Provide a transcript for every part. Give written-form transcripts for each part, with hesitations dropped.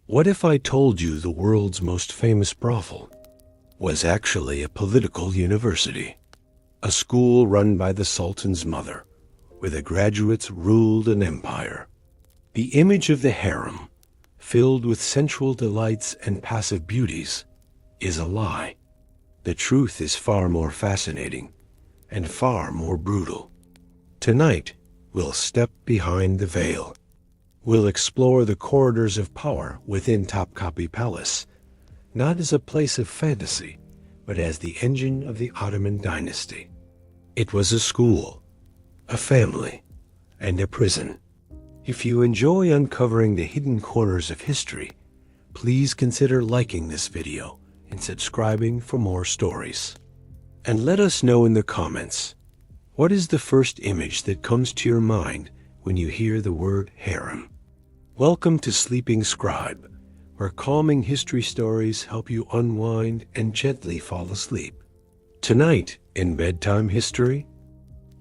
What if I told you the world's most famous brothel was actually a political university, a school run by the Sultan's mother, where the graduates ruled an empire? The image of the harem, filled with sensual delights and passive beauties, is a lie. The truth is far more fascinating and far more brutal. Tonight, we'll step behind the veil. We'll explore the corridors of power within Topkapi Palace, not as a place of fantasy, but as the engine of the Ottoman dynasty. It was a school, a family, and a prison. If you enjoy uncovering the hidden corners of history, please consider liking this video and subscribing for more stories. And let us know in the comments, what is the first image that comes to your mind when you hear the word harem? Welcome to Sleeping Scribe, where calming history stories help you unwind and gently fall asleep. Tonight, in Bedtime History,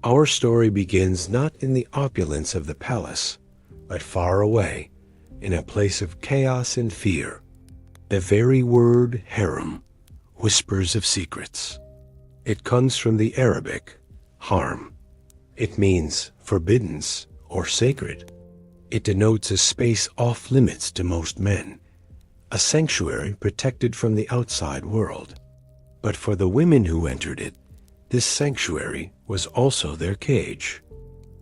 our story begins not in the opulence of the palace, but far away, in a place of chaos and fear. The very word harem whispers of secrets. It comes from the Arabic harem. It means forbiddens or sacred. It denotes a space off limits to most men, a sanctuary protected from the outside world. But for the women who entered it, this sanctuary was also their cage.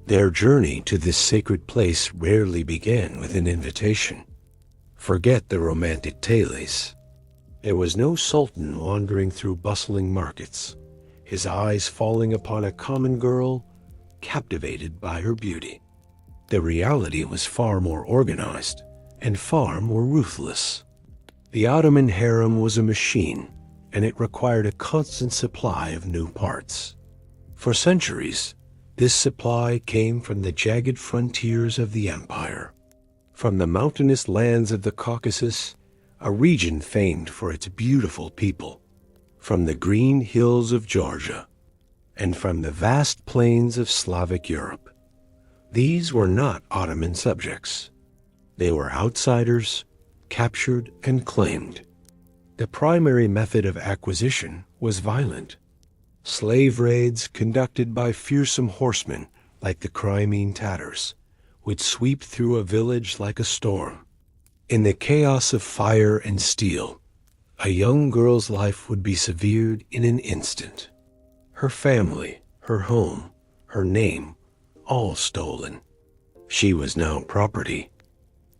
Their journey to this sacred place rarely began with an invitation. Forget the romantic tales. There was no sultan wandering through bustling markets, his eyes falling upon a common girl, captivated by her beauty. The reality was far more organized and far more ruthless. The Ottoman harem was a machine, and it required a constant supply of new parts. For centuries, this supply came from the jagged frontiers of the empire. From the mountainous lands of the Caucasus, a region famed for its beautiful people, from the green hills of Georgia, and from the vast plains of Slavic Europe. These were not Ottoman subjects. They were outsiders, captured and claimed. The primary method of acquisition was violent. Slave raids conducted by fearsome horsemen like the Crimean Tatars would sweep through a village like a storm. In the chaos of fire and steel, a young girl's life would be severed in an instant. Her family, her home, her name, all stolen. She was now property.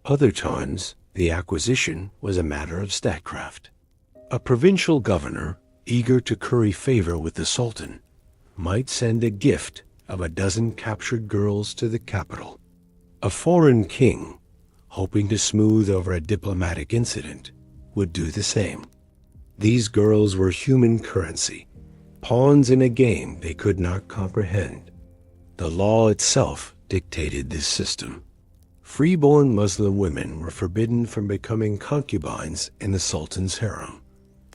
Other times, the acquisition was a matter of statecraft. A provincial governor, eager to curry favor with the Sultan, might send a gift of a dozen captured girls to the capital. A foreign king, hoping to smooth over a diplomatic incident, would do the same. These girls were human currency, pawns in a game they could not comprehend. The law itself dictated this system. Freeborn Muslim women were forbidden from becoming concubines in the Sultan's harem.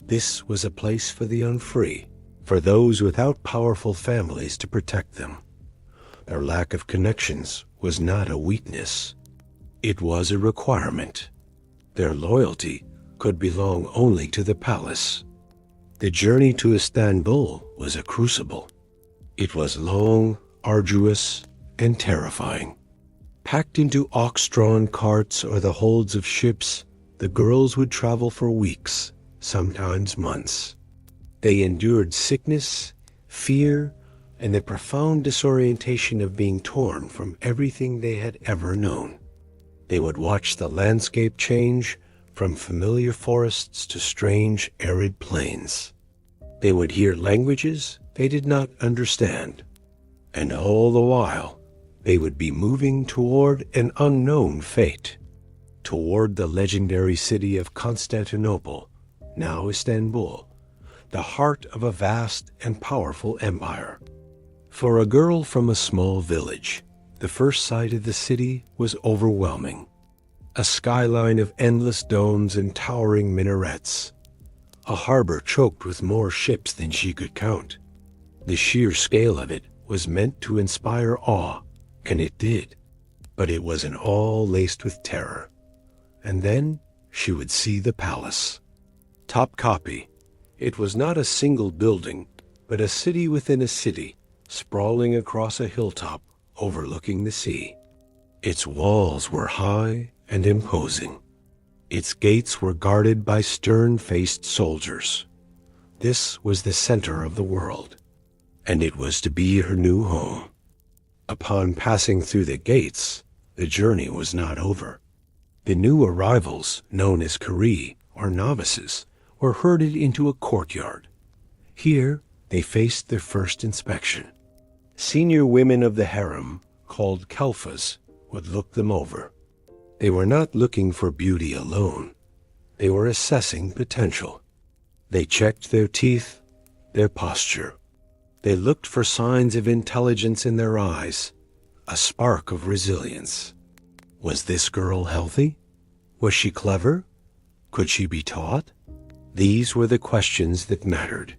This was a place for the unfree, for those without powerful families to protect them. Their lack of connections was not a weakness. It was a requirement. Their loyalty could belong only to the palace. The journey to Istanbul was a crucible. It was long, arduous, and terrifying. Packed into ox-drawn carts or the holds of ships, the girls would travel for weeks, sometimes months. They endured sickness, fear, and the profound disorientation of being torn from everything they had ever known. They would watch the landscape change from familiar forests to strange, arid plains. They would hear languages they did not understand. And all the while, they would be moving toward an unknown fate, toward the legendary city of Constantinople, now Istanbul, the heart of a vast and powerful empire. For a girl from a small village, the first sight of the city was overwhelming. A skyline of endless domes and towering minarets. A harbor choked with more ships than she could count. The sheer scale of it was meant to inspire awe, and it did. But it was an awe laced with terror. And then she would see the palace. Top copy. It was not a single building, but a city within a city, sprawling across a hilltop overlooking the sea. Its walls were high and imposing. Its gates were guarded by stern-faced soldiers. This was the center of the world, and it was to be her new home. Upon passing through the gates, the journey was not over. The new arrivals, known as Kari or novices, were herded into a courtyard. Here, they faced their first inspection. Senior women of the harem, called kalfas, would look them over. They were not looking for beauty alone. They were assessing potential. They checked their teeth, their posture. They looked for signs of intelligence in their eyes, a spark of resilience. Was this girl healthy? Was she clever? Could she be taught? These were the questions that mattered.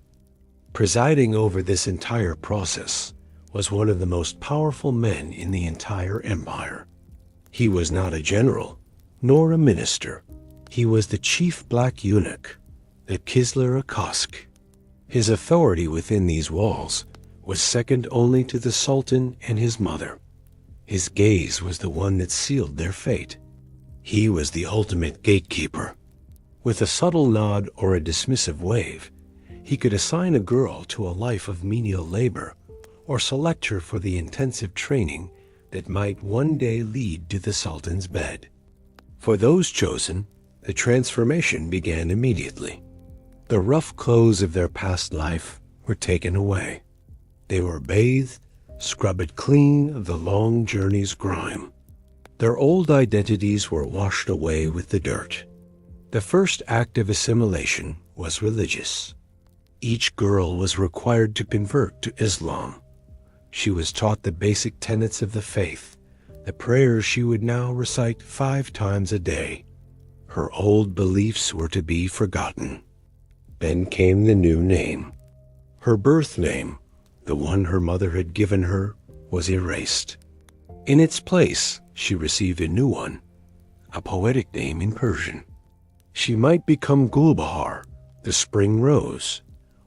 Presiding over this entire process was one of the most powerful men in the entire empire. He was not a general, nor a minister. He was the chief black eunuch, the Kisler Akosk. His authority within these walls was second only to the Sultan and his mother. His gaze was the one that sealed their fate. He was the ultimate gatekeeper. With a subtle nod or a dismissive wave, he could assign a girl to a life of menial labor or select her for the intensive training that might one day lead to the Sultan's bed. For those chosen, the transformation began immediately. The rough clothes of their past life were taken away. They were bathed, scrubbed clean of the long journey's grime. Their old identities were washed away with the dirt. The first act of assimilation was religious. Each girl was required to convert to Islam. She was taught the basic tenets of the faith, the prayers she would now recite 5 times a day. Her old beliefs were to be forgotten. Then came the new name. Her birth name, the one her mother had given her, was erased. In its place, she received a new one, a poetic name in Persian. She might become Gulbahar, the spring rose,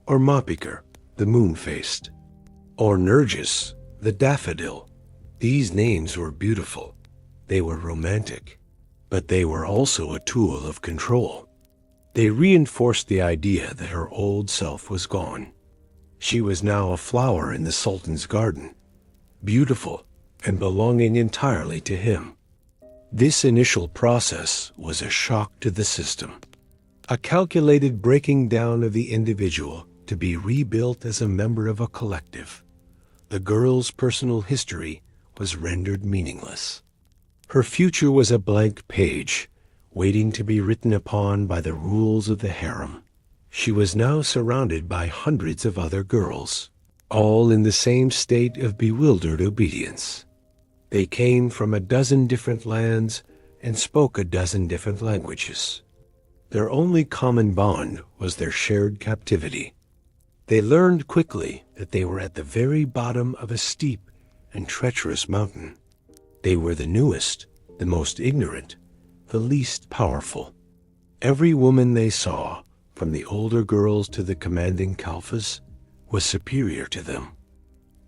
or Mapikar, the moon-faced, or Nergis, the daffodil. These names were beautiful. They were romantic, but they were also a tool of control. They reinforced the idea that her old self was gone. She was now a flower in the Sultan's garden, beautiful and belonging entirely to him. This initial process was a shock to the system, a calculated breaking down of the individual to be rebuilt as a member of a collective. The girl's personal history was rendered meaningless. Her future was a blank page, waiting to be written upon by the rules of the harem. She was now surrounded by hundreds of other girls, all in the same state of bewildered obedience. They came from a dozen different lands and spoke a dozen different languages. Their only common bond was their shared captivity. They learned quickly that they were at the very bottom of a steep and treacherous mountain. They were the newest, the most ignorant, the least powerful. Every woman they saw, from the older girls to the commanding kalfas, was superior to them.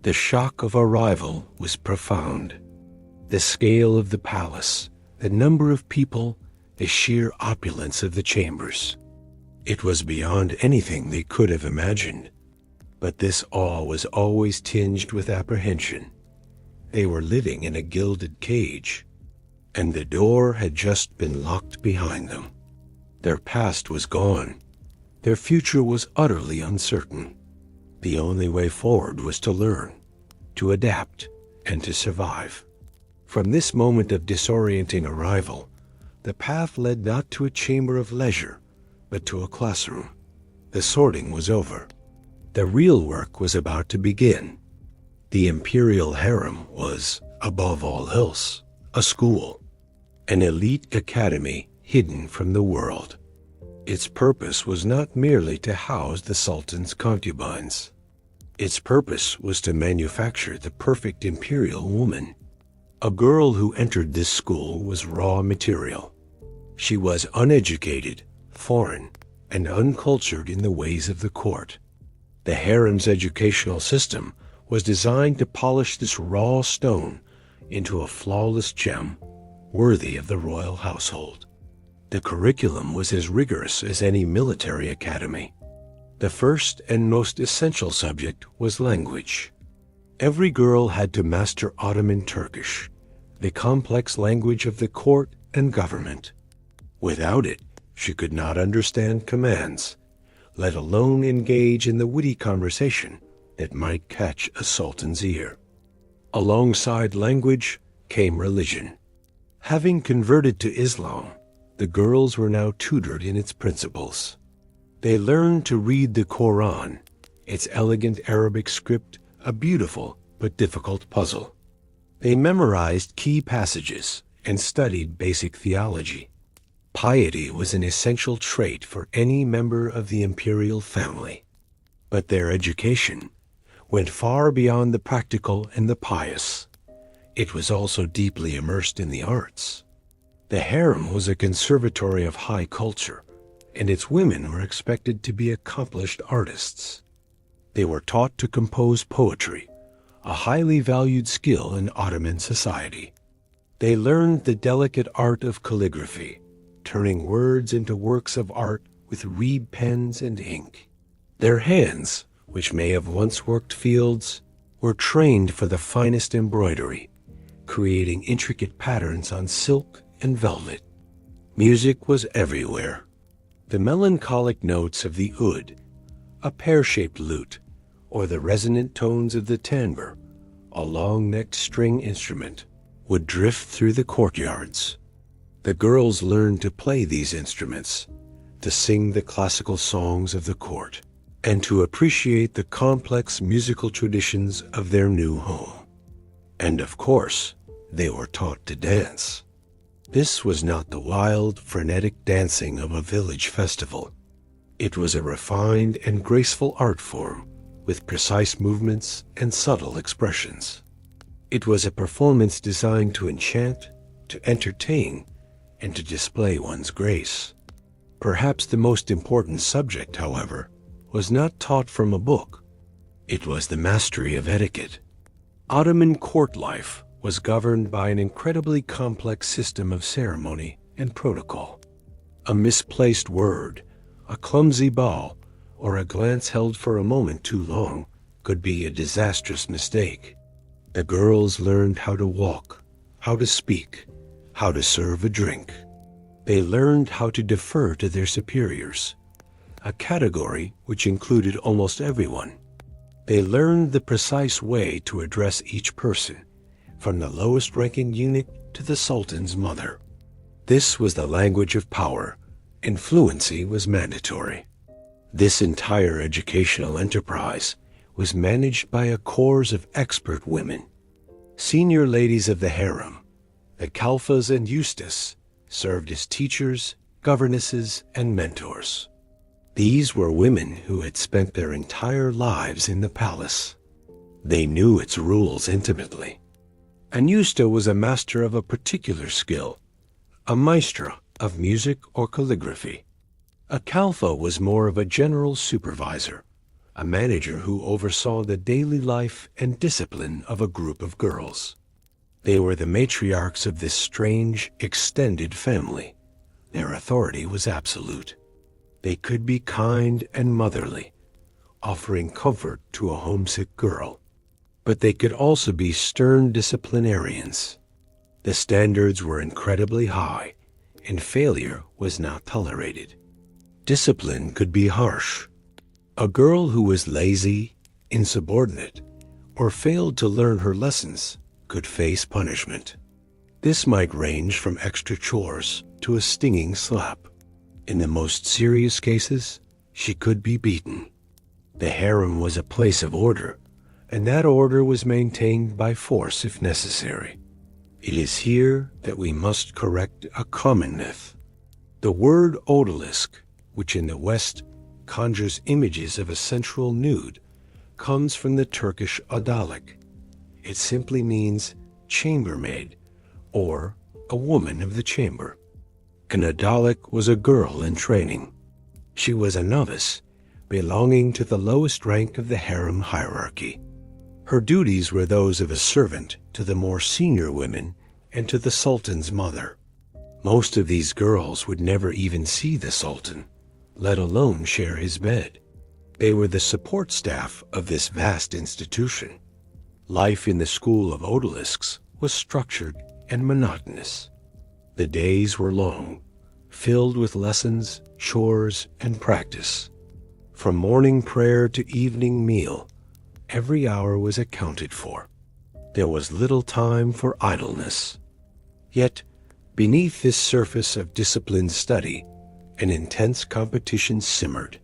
The shock of arrival was profound. The scale of the palace, the number of people, the sheer opulence of the chambers. It was beyond anything they could have imagined. But this awe was always tinged with apprehension. They were living in a gilded cage, and the door had just been locked behind them. Their past was gone. Their future was utterly uncertain. The only way forward was to learn, to adapt, and to survive. From this moment of disorienting arrival, the path led not to a chamber of leisure, but to a classroom. The sorting was over. The real work was about to begin. The imperial harem was, above all else, a school, an elite academy hidden from the world. Its purpose was not merely to house the Sultan's concubines. Its purpose was to manufacture the perfect imperial woman. A girl who entered this school was raw material. She was uneducated, foreign, and uncultured in the ways of the court. The harem's educational system was designed to polish this raw stone into a flawless gem worthy of the royal household. The curriculum was as rigorous as any military academy. The first and most essential subject was language. Every girl had to master Ottoman Turkish, the complex language of the court and government. Without it, she could not understand commands, let alone engage in the witty conversation that might catch a sultan's ear. Alongside language came religion. Having converted to Islam, the girls were now tutored in its principles. They learned to read the Quran, its elegant Arabic script, a beautiful but difficult puzzle. They memorized key passages and studied basic theology. Piety was an essential trait for any member of the imperial family. But their education went far beyond the practical and the pious. It was also deeply immersed in the arts. The harem was a conservatory of high culture, and its women were expected to be accomplished artists. They were taught to compose poetry, a highly valued skill in Ottoman society. They learned the delicate art of calligraphy, turning words into works of art with reed pens and ink. Their hands, which may have once worked fields, were trained for the finest embroidery, creating intricate patterns on silk and velvet. Music was everywhere. The melancholic notes of the oud, a pear-shaped lute, or the resonant tones of the tambour, a long-necked string instrument, would drift through the courtyards. The girls learned to play these instruments, to sing the classical songs of the court, and to appreciate the complex musical traditions of their new home. And of course, they were taught to dance. This was not the wild, frenetic dancing of a village festival. It was a refined and graceful art form with precise movements and subtle expressions. It was a performance designed to enchant, to entertain, and to display one's grace. Perhaps the most important subject, however, was not taught from a book. It was the mastery of etiquette. Ottoman court life was governed by an incredibly complex system of ceremony and protocol. A misplaced word, a clumsy bow, or a glance held for a moment too long could be a disastrous mistake. The girls learned how to walk, how to speak, how to serve a drink. They learned how to defer to their superiors, a category which included almost everyone. They learned the precise way to address each person, from the lowest-ranking eunuch to the sultan's mother. This was the language of power, and fluency was mandatory. This entire educational enterprise was managed by a corps of expert women. Senior ladies of the harem, the kalfas and Eustace, served as teachers, governesses, and mentors. These were women who had spent their entire lives in the palace. They knew its rules intimately. An Eusta was a master of a particular skill, a maestra of music or calligraphy. A kalfa was more of a general supervisor, a manager who oversaw the daily life and discipline of a group of girls. They were the matriarchs of this strange, extended family. Their authority was absolute. They could be kind and motherly, offering comfort to a homesick girl. But they could also be stern disciplinarians. The standards were incredibly high, and failure was not tolerated. Discipline could be harsh. A girl who was lazy, insubordinate, or failed to learn her lessons could face punishment. This might range from extra chores to a stinging slap. In the most serious cases, she could be beaten. The harem was a place of order, and that order was maintained by force if necessary. It is here that we must correct a common myth. The word odalisque, which in the West conjures images of a sensual nude, comes from the Turkish odalik. It simply means chambermaid, or a woman of the chamber. Kanadalik was a girl in training. She was a novice, belonging to the lowest rank of the harem hierarchy. Her duties were those of a servant to the more senior women and to the sultan's mother. Most of these girls would never even see the sultan, let alone share his bed. They were the support staff of this vast institution. Life in the school of odalisks was structured and monotonous. The days were long, filled with lessons, chores, and practice. From morning prayer to evening meal, every hour was accounted for. There was little time for idleness. Yet, beneath this surface of disciplined study, an intense competition simmered.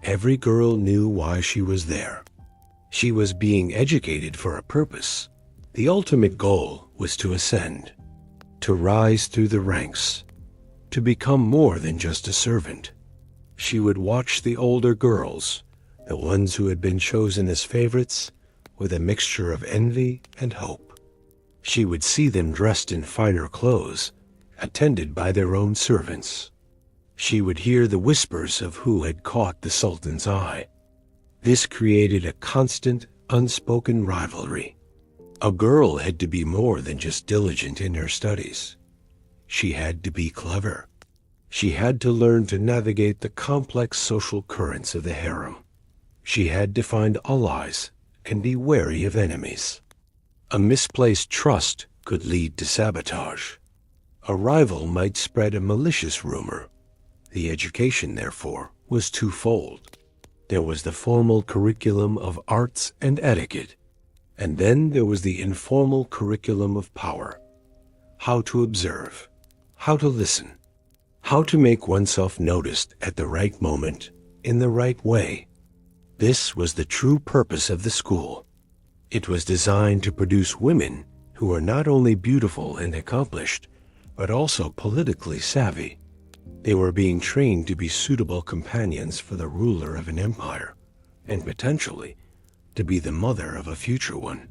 Every girl knew why she was there. She was being educated for a purpose. The ultimate goal was to ascend, to rise through the ranks, to become more than just a servant. She would watch the older girls, the ones who had been chosen as favorites, with a mixture of envy and hope. She would see them dressed in finer clothes, attended by their own servants. She would hear the whispers of who had caught the sultan's eye. This created a constant, unspoken rivalry. A girl had to be more than just diligent in her studies. She had to be clever. She had to learn to navigate the complex social currents of the harem. She had to find allies and be wary of enemies. A misplaced trust could lead to sabotage. A rival might spread a malicious rumor. The education, therefore, was twofold. There was the formal curriculum of arts and etiquette, and then there was the informal curriculum of power. How to observe, how to listen, how to make oneself noticed at the right moment, in the right way. This was the true purpose of the school. It was designed to produce women who were not only beautiful and accomplished, but also politically savvy. They were being trained to be suitable companions for the ruler of an empire, and potentially to be the mother of a future one.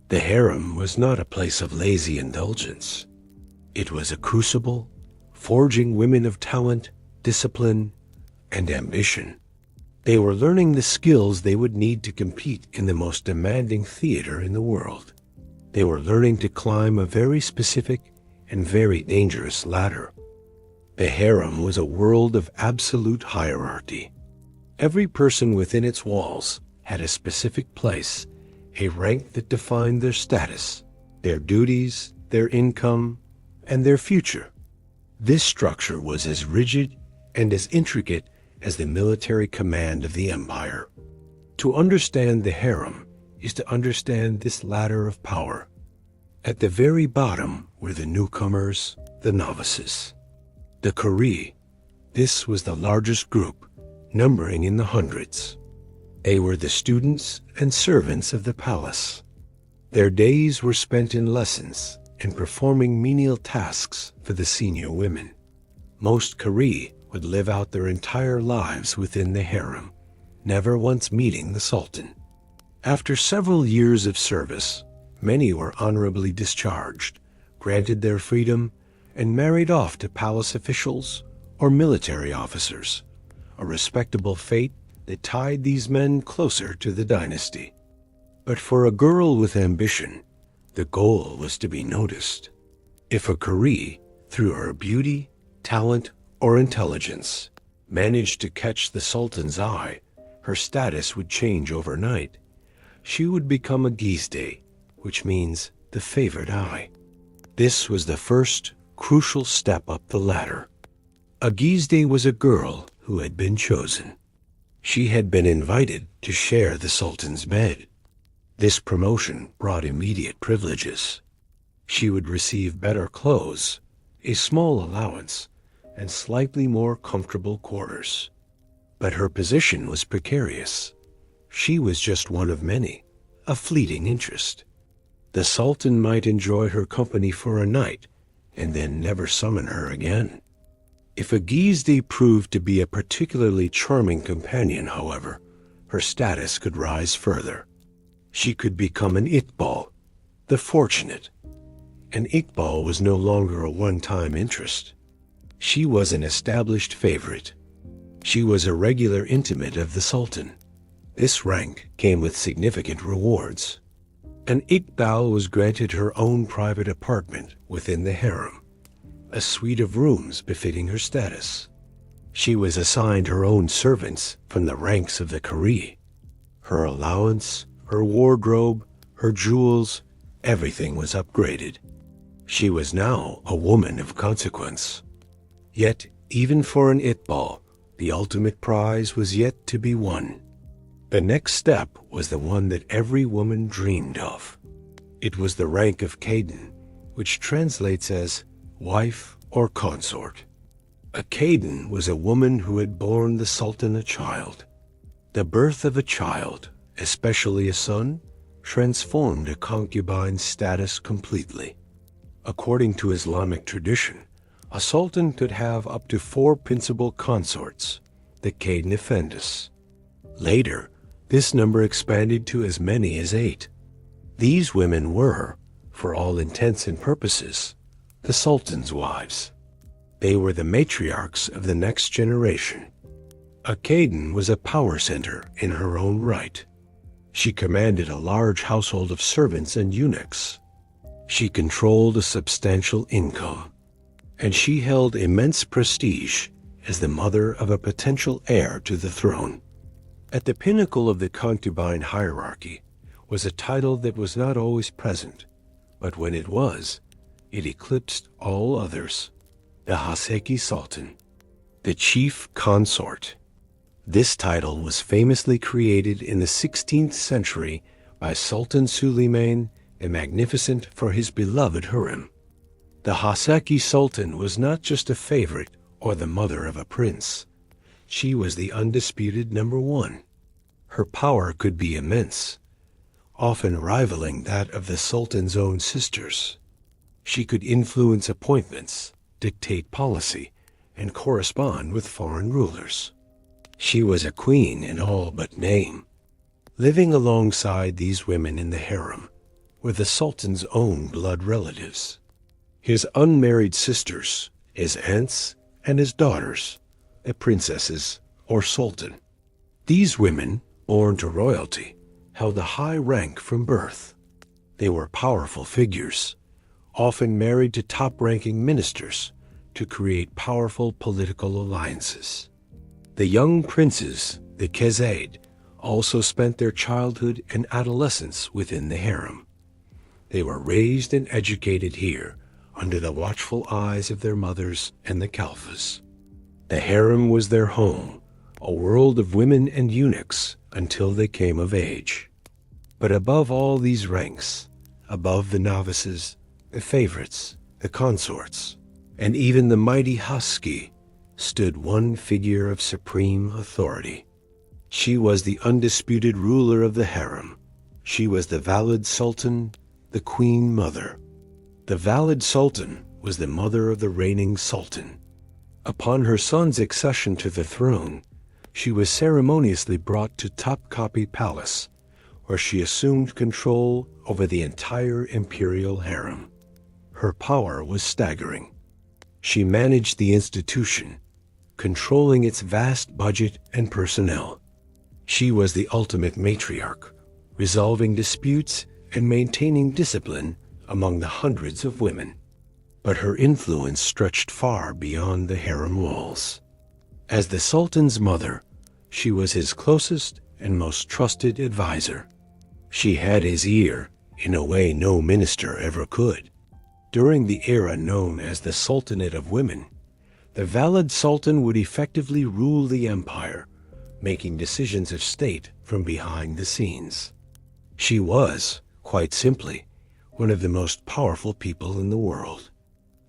The harem was not a place of lazy indulgence. It was a crucible, forging women of talent, discipline, and ambition. They were learning the skills they would need to compete in the most demanding theater in the world. They were learning to climb a very specific and very dangerous ladder. The harem was a world of absolute hierarchy. Every person within its walls had a specific place, a rank that defined their status, their duties, their income, and their future. This structure was as rigid and as intricate as the military command of the empire. To understand the harem is to understand this ladder of power. At the very bottom were the newcomers, the novices. The Kuri, this was the largest group, numbering in the hundreds. They were the students and servants of the palace. Their days were spent in lessons and performing menial tasks for the senior women. Most Kuri would live out their entire lives within the harem, never once meeting the sultan. After several years of service, many were honorably discharged, granted their freedom, and married off to palace officials or military officers, a respectable fate that tied these men closer to the dynasty. But for a girl with ambition, the goal was to be noticed. If a Kuri, through her beauty, talent, or intelligence, managed to catch the sultan's eye, her status would change overnight. She would become a Gizde, which means the favored eye. This was the first crucial step up the ladder. A Gizde was a girl who had been chosen. She had been invited to share the sultan's bed. This promotion brought immediate privileges. She would receive better clothes, a small allowance, and slightly more comfortable quarters. But her position was precarious. She was just one of many, a fleeting interest. The sultan might enjoy her company for a night and then never summon her again. If a Gizdi proved to be a particularly charming companion, however, her status could rise further. She could become an Iqbal, the fortunate. An Iqbal was no longer a one-time interest. She was an established favorite. She was a regular intimate of the Sultan. This rank came with significant rewards. An Iqbal was granted her own private apartment within the harem, a suite of rooms befitting her status. She was assigned her own servants from the ranks of the Kari. Her allowance, her wardrobe, her jewels, everything was upgraded. She was now a woman of consequence. Yet, even for an Iqbal, the ultimate prize was yet to be won. The next step was the one that every woman dreamed of. It was the rank of Khaden, which translates as wife or consort. A Khaden was a woman who had borne the Sultan a child. The birth of a child, especially a son, transformed a concubine's status completely. According to Islamic tradition, a sultan could have up to 4 principal consorts, the Khaden Effendis. Later, this number expanded to as many as 8. These women were, for all intents and purposes, the sultan's wives. They were the matriarchs of the next generation. A Khaden was a power center in her own right. She commanded a large household of servants and eunuchs. She controlled a substantial income, and she held immense prestige as the mother of a potential heir to the throne. At the pinnacle of the concubine hierarchy was a title that was not always present, but when it was, it eclipsed all others: the Haseki Sultan, the chief consort. This title was famously created in the 16th century by Sultan Suleiman the Magnificent for his beloved harem. The Haseki Sultan was not just a favorite or the mother of a prince. She was the undisputed number one. Her power could be immense, often rivaling that of the Sultan's own sisters. She could influence appointments, dictate policy, and correspond with foreign rulers. She was a queen in all but name. Living alongside these women in the harem were the Sultan's own blood relatives, his unmarried sisters, his aunts, and his daughters, the princesses or sultan. These women, born to royalty, held a high rank from birth. They were powerful figures, often married to top-ranking ministers to create powerful political alliances. The young princes, the Kezade, also spent their childhood and adolescence within the harem. They were raised and educated here under the watchful eyes of their mothers and the Kalfas. The harem was their home, a world of women and eunuchs until they came of age. But above all these ranks, above the novices, the favorites, the consorts, and even the mighty Haski, stood one figure of supreme authority. She was the undisputed ruler of the harem. She was the valid sultan, the queen mother. The valid sultan was the mother of the reigning sultan. Upon her son's accession to the throne, she was ceremoniously brought to Topkapi Palace, where she assumed control over the entire imperial harem. Her power was staggering. She managed the institution, controlling its vast budget and personnel. She was the ultimate matriarch, resolving disputes and maintaining discipline among the hundreds of women. But her influence stretched far beyond the harem walls. As the Sultan's mother, she was his closest and most trusted advisor. She had his ear in a way no minister ever could. During the era known as the Sultanate of Women, the valid sultan would effectively rule the empire, making decisions of state from behind the scenes. She was, quite simply, one of the most powerful people in the world.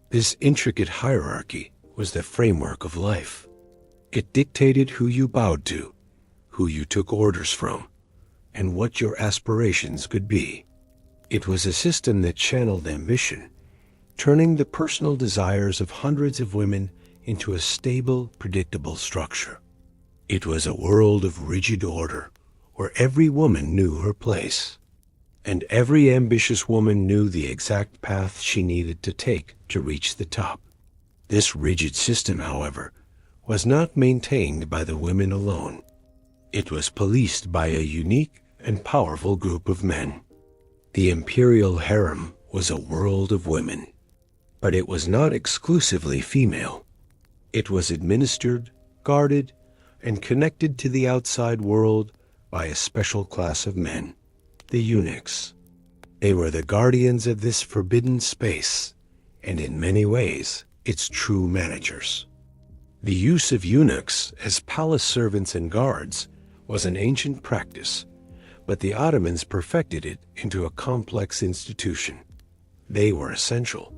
This intricate hierarchy was the framework of life. It dictated who you bowed to, who you took orders from, and what your aspirations could be. It was a system that channeled ambition, turning the personal desires of hundreds of women into a stable, predictable structure. It was a world of rigid order, where every woman knew her place, and every ambitious woman knew the exact path she needed to take to reach the top. This rigid system, however, was not maintained by the women alone. It was policed by a unique and powerful group of men. The imperial harem was a world of women, but it was not exclusively female. It was administered, guarded, and connected to the outside world by a special class of men, the eunuchs. They were the guardians of this forbidden space, and in many ways, its true managers. The use of eunuchs as palace servants and guards was an ancient practice, but the Ottomans perfected it into a complex institution. They were essential.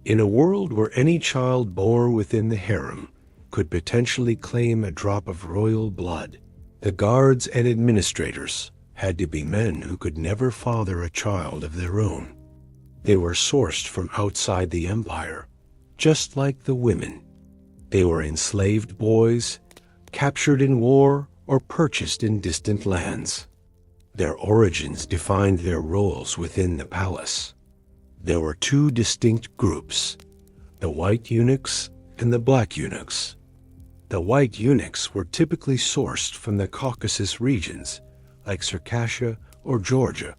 In a world where any child born within the harem could potentially claim a drop of royal blood, the guards and administrators had to be men who could never father a child of their own. They were sourced from outside the empire, just like the women. They were enslaved boys, captured in war, or purchased in distant lands. Their origins defined their roles within the palace. There were two distinct groups, the white eunuchs and the black eunuchs. The white eunuchs were typically sourced from the Caucasus regions, like Circassia or Georgia,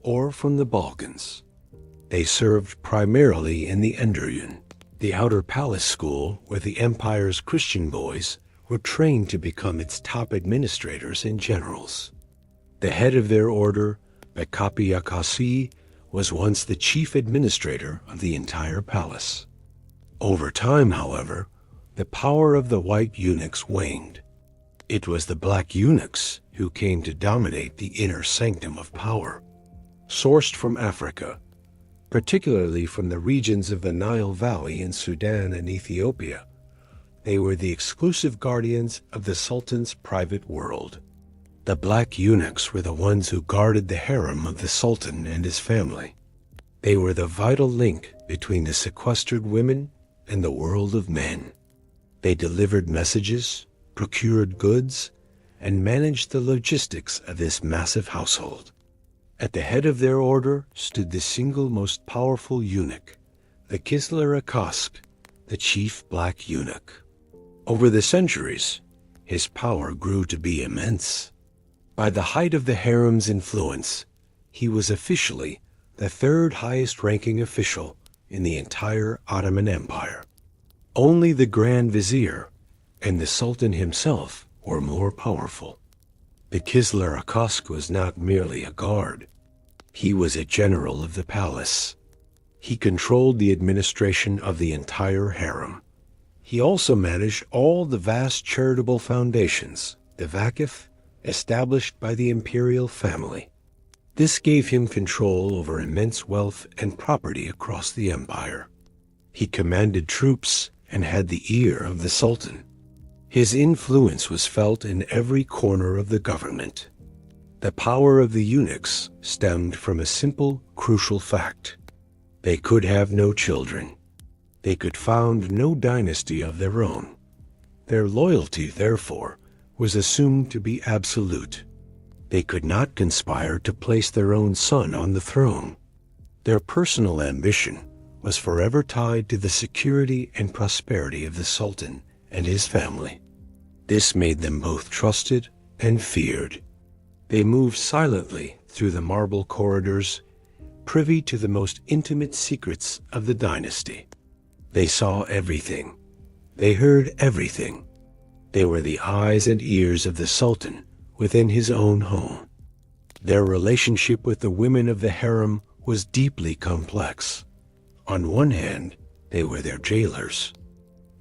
or from the Balkans. They served primarily in the Enderun, the outer palace school where the empire's Christian boys were trained to become its top administrators and generals. The head of their order, Bekapi Yakasi, was once the chief administrator of the entire palace. Over time, however, the power of the white eunuchs waned. It was the black eunuchs who came to dominate the inner sanctum of power. Sourced from Africa, particularly from the regions of the Nile Valley in Sudan and Ethiopia, they were the exclusive guardians of the Sultan's private world. The black eunuchs were the ones who guarded the harem of the Sultan and his family. They were the vital link between the sequestered women and the world of men. They delivered messages, procured goods, and managed the logistics of this massive household. At the head of their order stood the single most powerful eunuch, the Kisler Akask, the chief black eunuch. Over the centuries, his power grew to be immense. By the height of the harem's influence, he was officially the third highest-ranking official in the entire Ottoman Empire. Only the Grand Vizier and the Sultan himself were more powerful. The Kisler Akask was not merely a guard. He was a general of the palace. He controlled the administration of the entire harem. He also managed all the vast charitable foundations, the Vakif, established by the imperial family. This gave him control over immense wealth and property across the empire. He commanded troops and had the ear of the Sultan. His influence was felt in every corner of the government. The power of the eunuchs stemmed from a simple, crucial fact. They could have no children. They could found no dynasty of their own. Their loyalty, therefore, was assumed to be absolute. They could not conspire to place their own son on the throne. Their personal ambition was forever tied to the security and prosperity of the Sultan and his family. This made them both trusted and feared. They moved silently through the marble corridors, privy to the most intimate secrets of the dynasty. They saw everything. They heard everything. They were the eyes and ears of the Sultan within his own home. Their relationship with the women of the harem was deeply complex. On one hand, they were their jailers.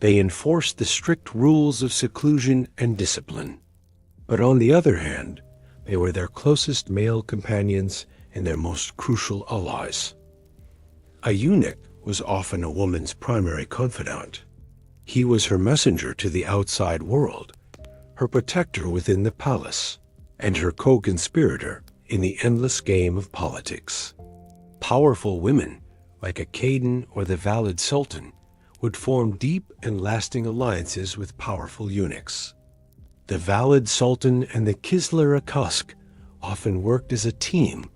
They enforced the strict rules of seclusion and discipline. But on the other hand, they were their closest male companions and their most crucial allies. A eunuch was often a woman's primary confidant. He was her messenger to the outside world, her protector within the palace, and her co-conspirator in the endless game of politics. Powerful women, like a Khaden or the Valid Sultan, would form deep and lasting alliances with powerful eunuchs. The Valid Sultan and the Kisler Akask often worked as a team,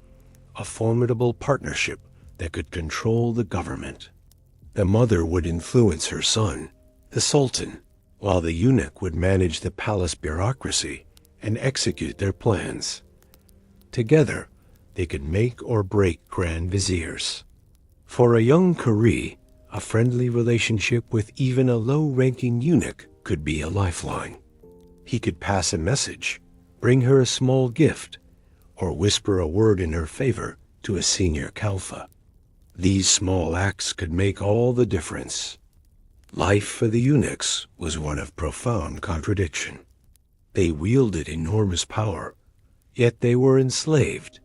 a formidable partnership that could control the government. The mother would influence her son, the sultan, while the eunuch would manage the palace bureaucracy and execute their plans. Together, they could make or break grand viziers. For a young Kari, a friendly relationship with even a low-ranking eunuch could be a lifeline. He could pass a message, bring her a small gift, or whisper a word in her favor to a senior Khalfa. These small acts could make all the difference. Life for the eunuchs was one of profound contradiction. They wielded enormous power, yet they were enslaved.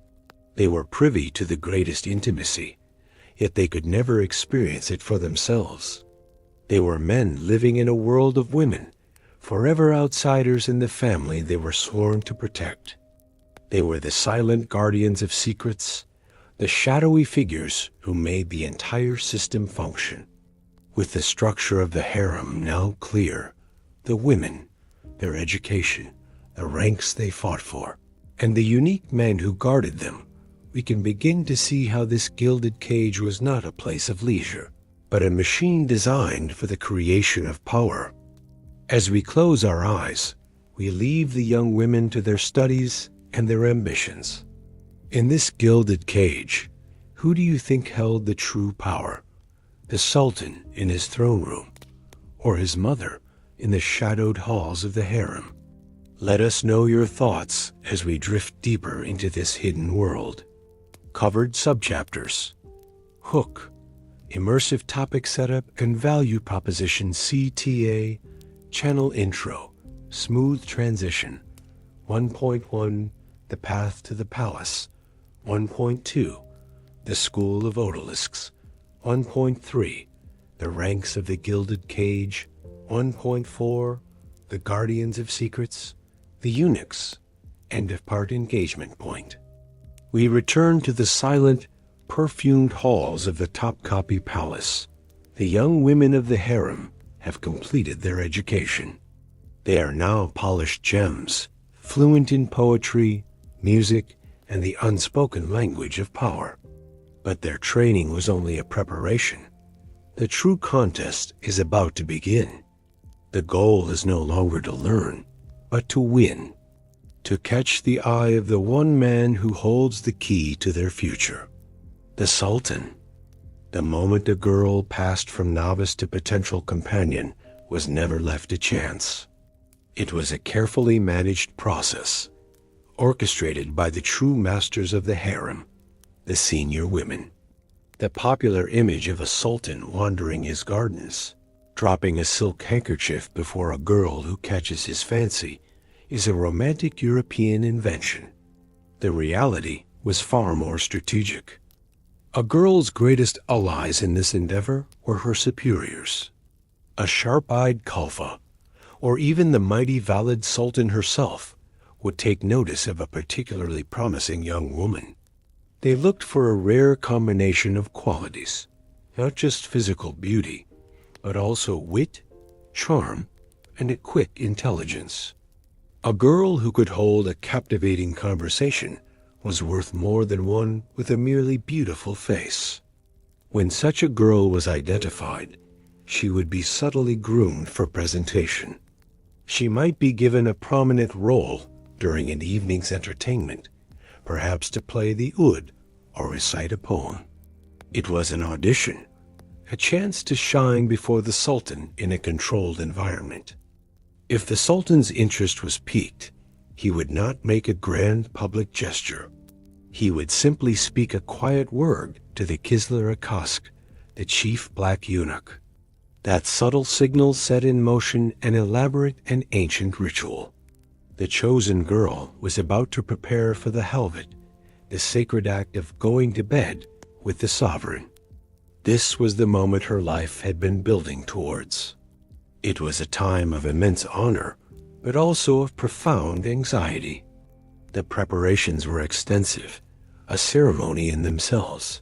They were privy to the greatest intimacy, yet they could never experience it for themselves. They were men living in a world of women, forever outsiders in the family they were sworn to protect. They were the silent guardians of secrets, the shadowy figures who made the entire system function. With the structure of the harem now clear, the women, their education, the ranks they fought for, and the unique men who guarded them, we can begin to see how this gilded cage was not a place of leisure, but a machine designed for the creation of power. As we close our eyes, we leave the young women to their studies and their ambitions. In this gilded cage, who do you think held the true power? The Sultan in his throne room, or his mother in the shadowed halls of the harem? Let us know your thoughts as we drift deeper into this hidden world. Covered subchapters: Hook, Immersive Topic Setup and Value Proposition CTA, Channel Intro, Smooth Transition. 1.1, The Path to the Palace. 1.2, The School of Odalisks. 1.3, The Ranks of the Gilded Cage. 1.4, The Guardians of Secrets, The Eunuchs. End of part engagement point. We return to the silent, perfumed halls of the Topkapi Palace. The young women of the harem have completed their education. They are now polished gems, fluent in poetry, music, and the unspoken language of power. But their training was only a preparation. The true contest is about to begin. The goal is no longer to learn, but to win. To catch the eye of the one man who holds the key to their future. The Sultan. The moment a girl passed from novice to potential companion was never left to chance. It was a carefully managed process, orchestrated by the true masters of the harem, the senior women. The popular image of a sultan wandering his gardens, dropping a silk handkerchief before a girl who catches his fancy, is a romantic European invention. The reality was far more strategic. A girl's greatest allies in this endeavor were her superiors. A sharp-eyed Khalfa, or even the mighty Valid Sultan herself, would take notice of a particularly promising young woman. They looked for a rare combination of qualities, not just physical beauty, but also wit, charm, and a quick intelligence. A girl who could hold a captivating conversation was worth more than one with a merely beautiful face. When such a girl was identified, she would be subtly groomed for presentation. She might be given a prominent role during an evening's entertainment, perhaps to play the oud or recite a poem. It was an audition, a chance to shine before the Sultan in a controlled environment. If the Sultan's interest was piqued, he would not make a grand public gesture. He would simply speak a quiet word to the Kisler Akask, the chief black eunuch. That subtle signal set in motion an elaborate and ancient ritual. The chosen girl was about to prepare for the halvet, the sacred act of going to bed with the sovereign. This was the moment her life had been building towards. It was a time of immense honor, but also of profound anxiety. The preparations were extensive, a ceremony in themselves.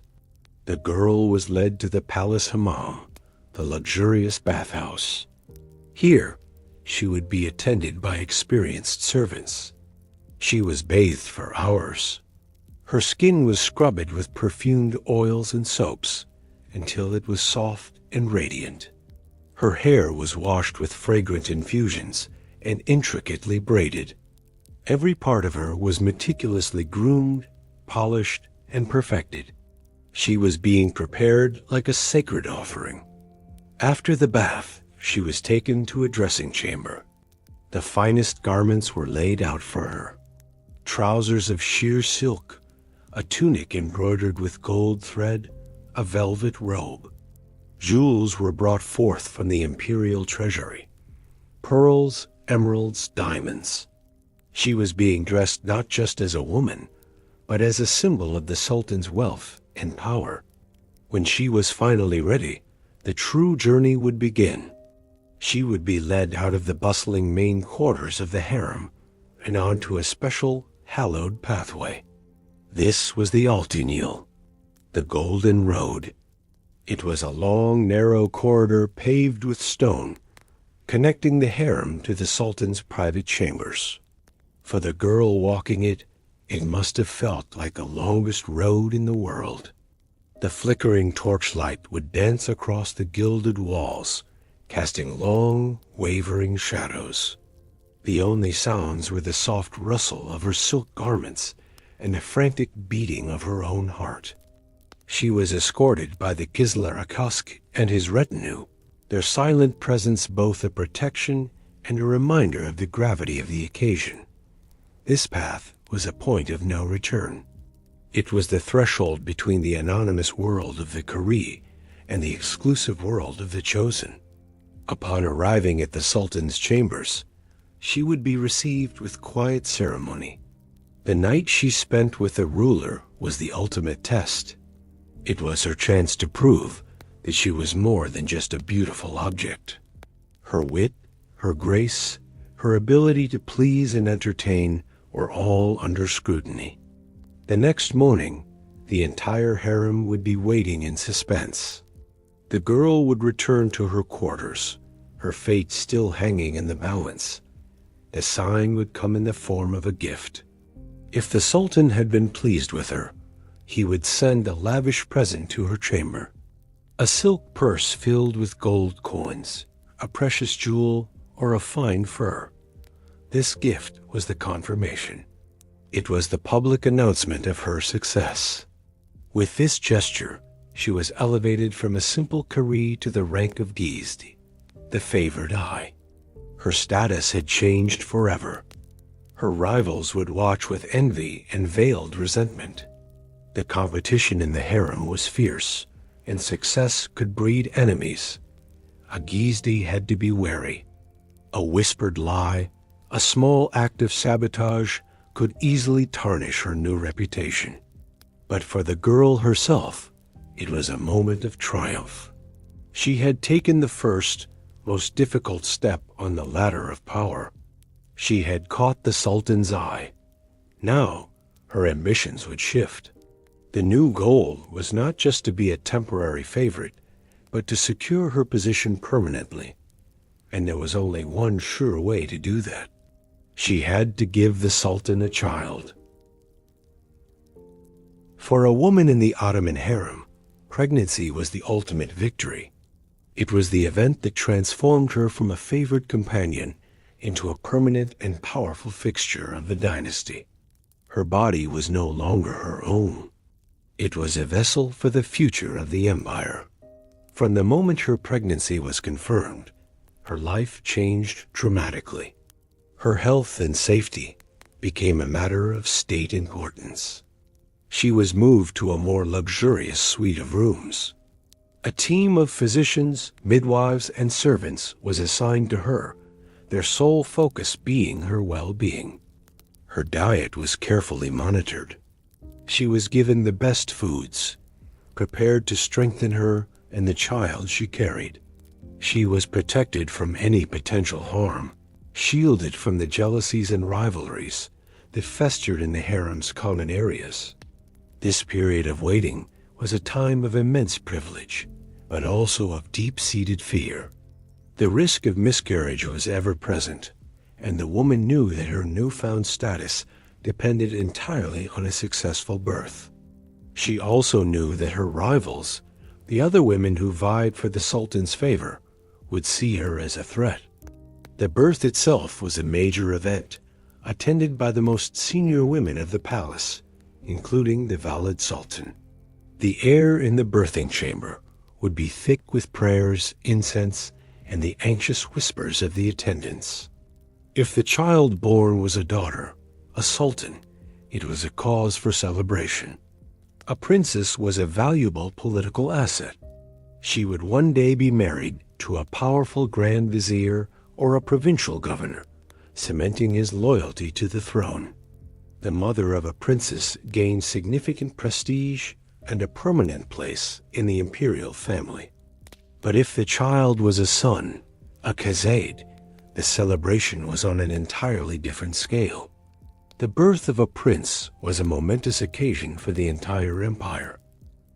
The girl was led to the palace hammam, the luxurious bathhouse. Here, she would be attended by experienced servants. She was bathed for hours. Her skin was scrubbed with perfumed oils and soaps, until it was soft and radiant. Her hair was washed with fragrant infusions and intricately braided. Every part of her was meticulously groomed, polished, and perfected. She was being prepared like a sacred offering. After the bath, she was taken to a dressing chamber. The finest garments were laid out for her. Trousers of sheer silk, a tunic embroidered with gold thread, a velvet robe. Jewels were brought forth from the imperial treasury. Pearls, emeralds, diamonds. She was being dressed not just as a woman, but as a symbol of the Sultan's wealth and power. When she was finally ready, the true journey would begin. She would be led out of the bustling main quarters of the harem and onto a special, hallowed pathway. This was the Altinil, the Golden Road. It was a long, narrow corridor paved with stone, connecting the harem to the Sultan's private chambers. For the girl walking it, it must have felt like the longest road in the world. The flickering torchlight would dance across the gilded walls, casting long, wavering shadows. The only sounds were the soft rustle of her silk garments and the frantic beating of her own heart. She was escorted by the Kislar-Akask and his retinue, their silent presence both a protection and a reminder of the gravity of the occasion. This path was a point of no return. It was the threshold between the anonymous world of the Kari and the exclusive world of the Chosen. Upon arriving at the Sultan's chambers, she would be received with quiet ceremony. The night she spent with the ruler was the ultimate test. It was her chance to prove that she was more than just a beautiful object. Her wit, her grace, her ability to please and entertain were all under scrutiny. The next morning, the entire harem would be waiting in suspense. The girl would return to her quarters, her fate still hanging in the balance. The sign would come in the form of a gift. If the Sultan had been pleased with her, he would send a lavish present to her chamber. A silk purse filled with gold coins, a precious jewel, or a fine fur. This gift was the confirmation. It was the public announcement of her success. With this gesture, she was elevated from a simple Kari to the rank of Gizdi, the favored eye. Her status had changed forever. Her rivals would watch with envy and veiled resentment. The competition in the harem was fierce, and success could breed enemies. A Gizdi had to be wary. A whispered lie, a small act of sabotage could easily tarnish her new reputation. But for the girl herself, it was a moment of triumph. She had taken the first, most difficult step on the ladder of power. She had caught the Sultan's eye. Now, her ambitions would shift. The new goal was not just to be a temporary favorite, but to secure her position permanently. And there was only one sure way to do that. She had to give the Sultan a child. For a woman in the Ottoman Harem, pregnancy was the ultimate victory. It was the event that transformed her from a favored companion into a permanent and powerful fixture of the dynasty. Her body was no longer her own. It was a vessel for the future of the empire. From the moment her pregnancy was confirmed, her life changed dramatically. Her health and safety became a matter of state importance. She was moved to a more luxurious suite of rooms. A team of physicians, midwives, and servants was assigned to her, their sole focus being her well-being. Her diet was carefully monitored. She was given the best foods, prepared to strengthen her and the child she carried. She was protected from any potential harm, shielded from the jealousies and rivalries that festered in the harem's common areas. This period of waiting was a time of immense privilege, but also of deep-seated fear. The risk of miscarriage was ever present, and the woman knew that her newfound status depended entirely on a successful birth. She also knew that her rivals The other women who vied for the Sultan's favor would see her as a threat. The birth itself was a major event, attended by the most senior women of the palace, including the Valid Sultan. The air in the birthing chamber would be thick with prayers, incense, and the anxious whispers of the attendants. If the child born was a daughter, a sultan, it was a cause for celebration. A princess was a valuable political asset. She would one day be married to a powerful grand vizier or a provincial governor, cementing his loyalty to the throne. The mother of a princess gained significant prestige and a permanent place in the imperial family. But if the child was a son, a Khazade, the celebration was on an entirely different scale. The birth of a prince was a momentous occasion for the entire empire.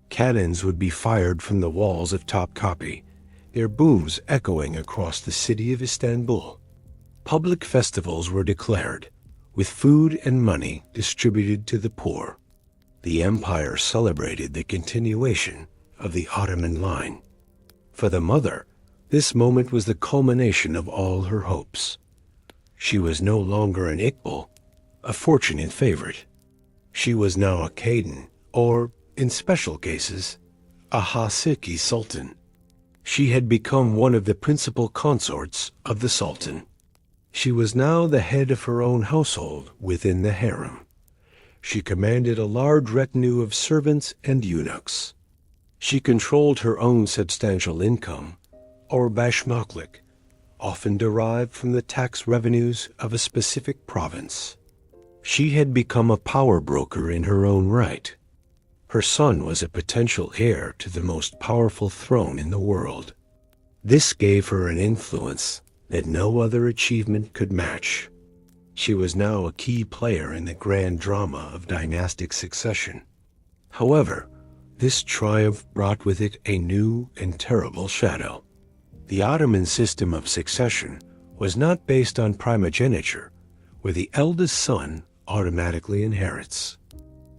Cannons would be fired from the walls of Topkapi, their booms echoing across the city of Istanbul. Public festivals were declared, with food and money distributed to the poor. The empire celebrated the continuation of the Ottoman line. For the mother, this moment was the culmination of all her hopes. She was no longer an Iqbal, a fortunate favorite. She was now a Khaden, or, in special cases, a Haseki Sultan. She had become one of the principal consorts of the Sultan. She was now the head of her own household within the harem. She commanded a large retinue of servants and eunuchs. She controlled her own substantial income, or bashmaklik, often derived from the tax revenues of a specific province. She had become a power broker in her own right. Her son was a potential heir to the most powerful throne in the world. This gave her an influence that no other achievement could match. She was now a key player in the grand drama of dynastic succession. However, this triumph brought with it a new and terrible shadow. The Ottoman system of succession was not based on primogeniture, where the eldest son automatically inherits.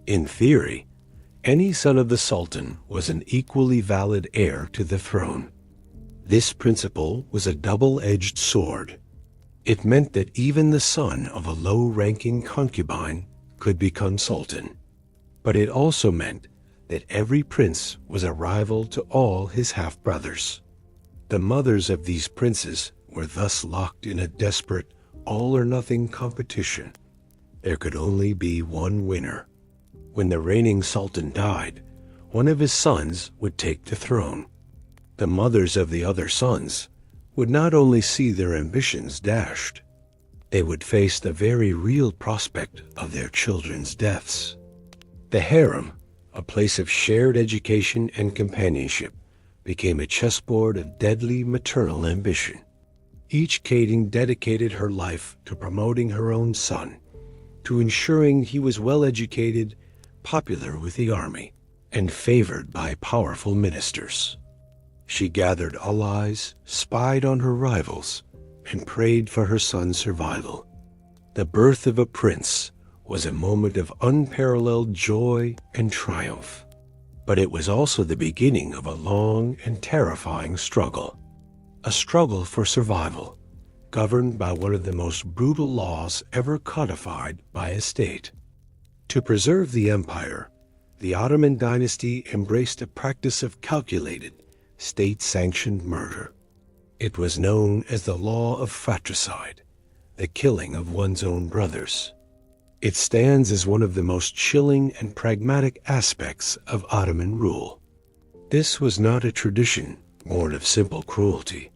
In theory, any son of the Sultan was an equally valid heir to the throne. This principle was a double-edged sword. It meant that even the son of a low-ranking concubine could become sultan. But it also meant that every prince was a rival to all his half-brothers. The mothers of these princes were thus locked in a desperate, all-or-nothing competition. There could only be one winner. When the reigning sultan died, one of his sons would take the throne. The mothers of the other sons would not only see their ambitions dashed, they would face the very real prospect of their children's deaths. The harem, a place of shared education and companionship, became a chessboard of deadly maternal ambition. Each Khaden dedicated her life to promoting her own son, to ensuring he was well-educated, popular with the army, and favored by powerful ministers. She gathered allies, spied on her rivals, and prayed for her son's survival. The birth of a prince was a moment of unparalleled joy and triumph, but it was also the beginning of a long and terrifying struggle. A struggle for survival, governed by one of the most brutal laws ever codified by a state. To preserve the empire, the Ottoman dynasty embraced a practice of calculated, state-sanctioned murder. It was known as the law of fratricide, the killing of one's own brothers. It stands as one of the most chilling and pragmatic aspects of Ottoman rule. This was not a tradition born of simple cruelty.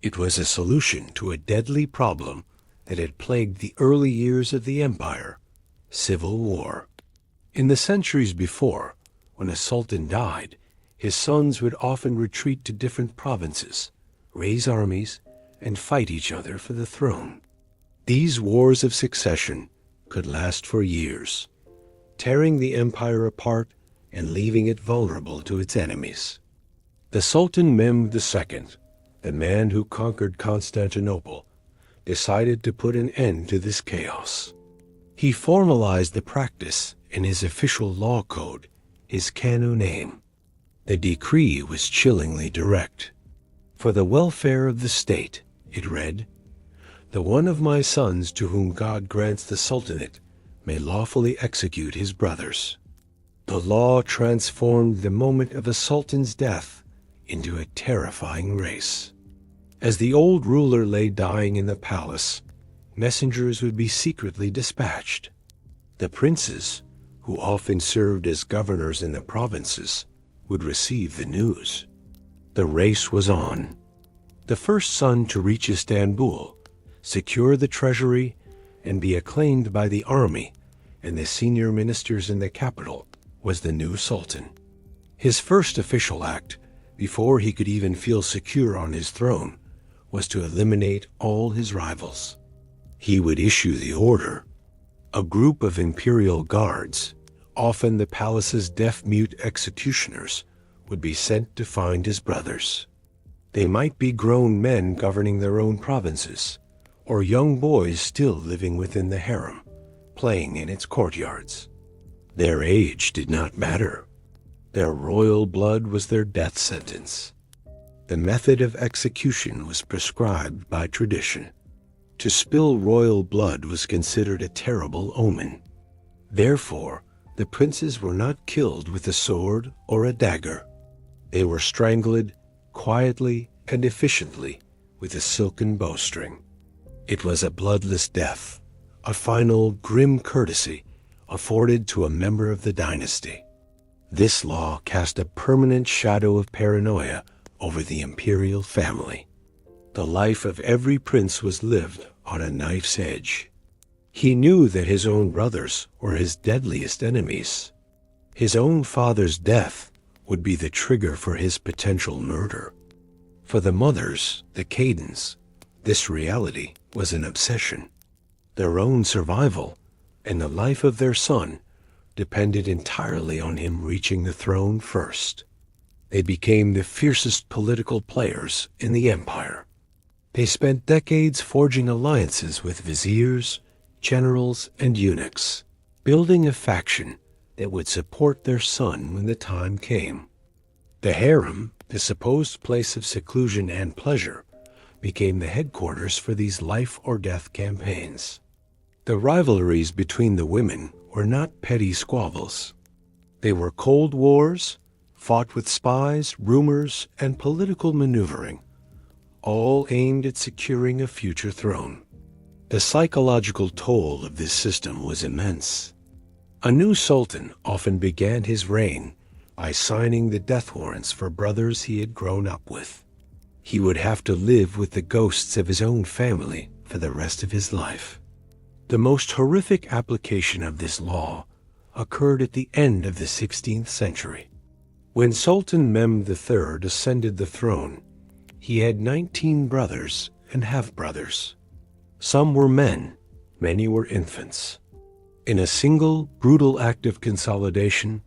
It was a solution to a deadly problem that had plagued the early years of the empire: civil war. In the centuries before, when a sultan died, his sons would often retreat to different provinces, raise armies, and fight each other for the throne. These wars of succession could last for years, tearing the empire apart and leaving it vulnerable to its enemies. The Sultan Mehmed II, the man who conquered Constantinople, decided to put an end to this chaos. He formalized the practice in his official law code, his Kanun. The decree was chillingly direct. "For the welfare of the state," it read, "the one of my sons to whom God grants the sultanate may lawfully execute his brothers." The law transformed the moment of a sultan's death into a terrifying race. As the old ruler lay dying in the palace, messengers would be secretly dispatched. The princes, who often served as governors in the provinces, would receive the news. The race was on. The first son to reach Istanbul, secure the treasury, and be acclaimed by the army and the senior ministers in the capital was the new sultan. His first official act, before he could even feel secure on his throne, was to eliminate all his rivals. He would issue the order. A group of imperial guards, often the palace's deaf-mute executioners, would be sent to find his brothers. They might be grown men governing their own provinces, or young boys still living within the harem, playing in its courtyards. Their age did not matter. Their royal blood was their death sentence. The method of execution was prescribed by tradition. To spill royal blood was considered a terrible omen. Therefore, the princes were not killed with a sword or a dagger. They were strangled quietly and efficiently with a silken bowstring. It was a bloodless death, a final grim courtesy afforded to a member of the dynasty. This law cast a permanent shadow of paranoia over the imperial family. The life of every prince was lived on a knife's edge. He knew that his own brothers were his deadliest enemies. His own father's death would be the trigger for his potential murder. For the mothers, the Cadens, this reality was an obsession. Their own survival and the life of their son depended entirely on him reaching the throne first. They became the fiercest political players in the empire. They spent decades forging alliances with viziers, generals, and eunuchs, building a faction that would support their son when the time came. The harem, the supposed place of seclusion and pleasure, became the headquarters for these life-or-death campaigns. The rivalries between the women were not petty squabbles. They were cold wars, fought with spies, rumors, and political maneuvering, all aimed at securing a future throne. The psychological toll of this system was immense. A new sultan often began his reign by signing the death warrants for brothers he had grown up with. He would have to live with the ghosts of his own family for the rest of his life. The most horrific application of this law occurred at the end of the 16th century. When Sultan Mehmed III ascended the throne, he had 19 brothers and half-brothers. Some were men, many were infants. In a single, brutal act of consolidation,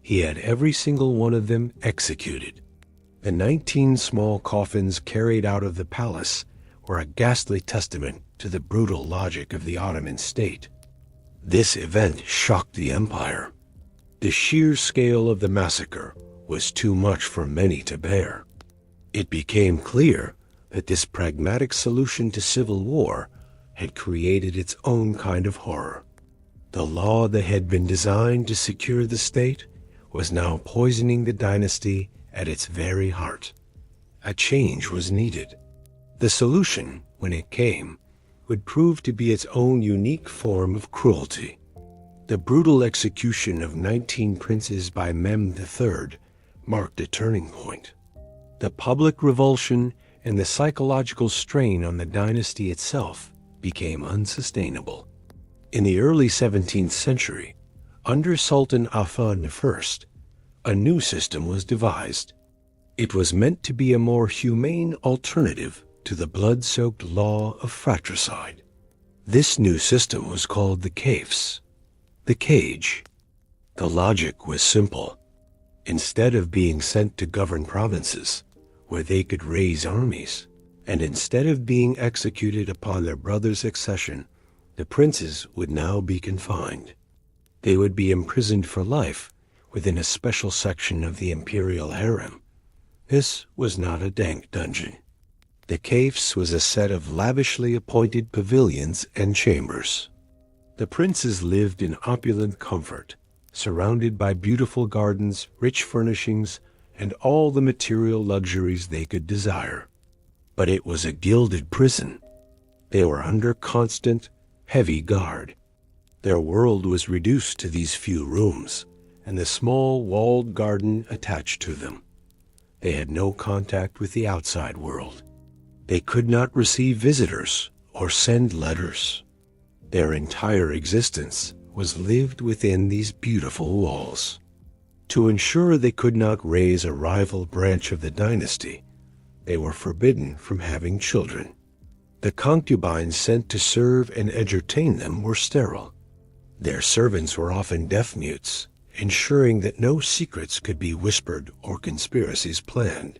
he had every single one of them executed. The 19 small coffins carried out of the palace were a ghastly testament to the brutal logic of the Ottoman state. This event shocked the empire. The sheer scale of the massacre was too much for many to bear. It became clear that this pragmatic solution to civil war had created its own kind of horror. The law that had been designed to secure the state was now poisoning the dynasty at its very heart. A change was needed. The solution, when it came, would prove to be its own unique form of cruelty. The brutal execution of 19 princes by Mehmed III marked a turning point. The public revulsion and the psychological strain on the dynasty itself became unsustainable. In the early 17th century, under Sultan Afan I, a new system was devised. It was meant to be a more humane alternative to the blood-soaked law of fratricide. This new system was called the kafes, the cage. The logic was simple. Instead of being sent to govern provinces, where they could raise armies, and instead of being executed upon their brother's accession, the princes would now be confined. They would be imprisoned for life, within a special section of the imperial harem. This was not a dank dungeon. The caves was a set of lavishly appointed pavilions and chambers. The princes lived in opulent comfort, surrounded by beautiful gardens, rich furnishings, and all the material luxuries they could desire. But it was a gilded prison. They were under constant, heavy guard. Their world was reduced to these few rooms, and the small walled garden attached to them. They had no contact with the outside world. They could not receive visitors or send letters. Their entire existence was lived within these beautiful walls. To ensure they could not raise a rival branch of the dynasty, they were forbidden from having children. The concubines sent to serve and entertain them were sterile. Their servants were often deaf-mutes, ensuring that no secrets could be whispered or conspiracies planned.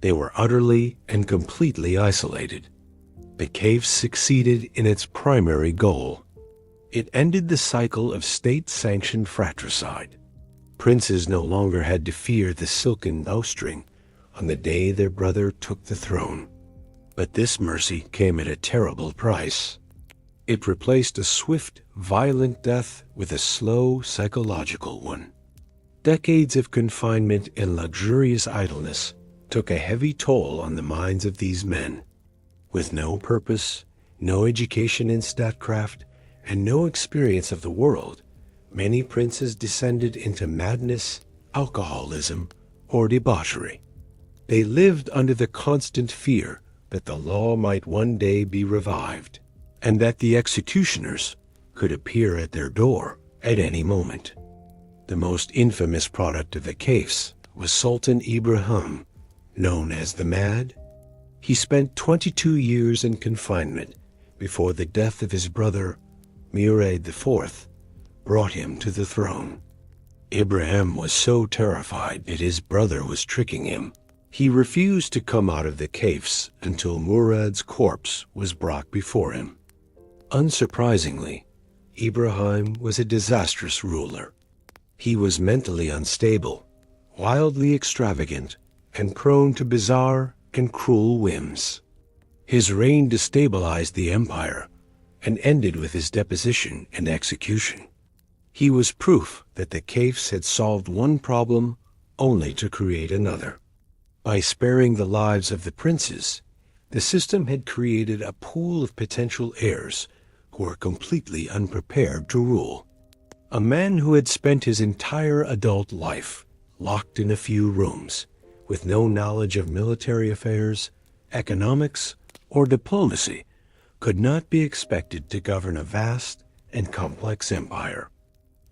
They were utterly and completely isolated. The cave succeeded in its primary goal. It ended the cycle of state-sanctioned fratricide. Princes no longer had to fear the silken bowstring on the day their brother took the throne. But this mercy came at a terrible price. It replaced a swift, violent death with a slow, psychological one. Decades of confinement and luxurious idleness took a heavy toll on the minds of these men. With no purpose, no education in statecraft, and no experience of the world, many princes descended into madness, alcoholism, or debauchery. They lived under the constant fear that the law might one day be revived, and that the executioners could appear at their door at any moment. The most infamous product of the caves was Sultan Ibrahim, known as the Mad. He spent 22 years in confinement before the death of his brother, Murad IV, brought him to the throne. Ibrahim was so terrified that his brother was tricking him. He refused to come out of the caves until Murad's corpse was brought before him. Unsurprisingly, Ibrahim was a disastrous ruler. He was mentally unstable, wildly extravagant, and prone to bizarre and cruel whims. His reign destabilized the empire and ended with his deposition and execution. He was proof that the caves had solved one problem only to create another. By sparing the lives of the princes, the system had created a pool of potential heirs who were completely unprepared to rule. A man who had spent his entire adult life locked in a few rooms, with no knowledge of military affairs, economics, or diplomacy, could not be expected to govern a vast and complex empire.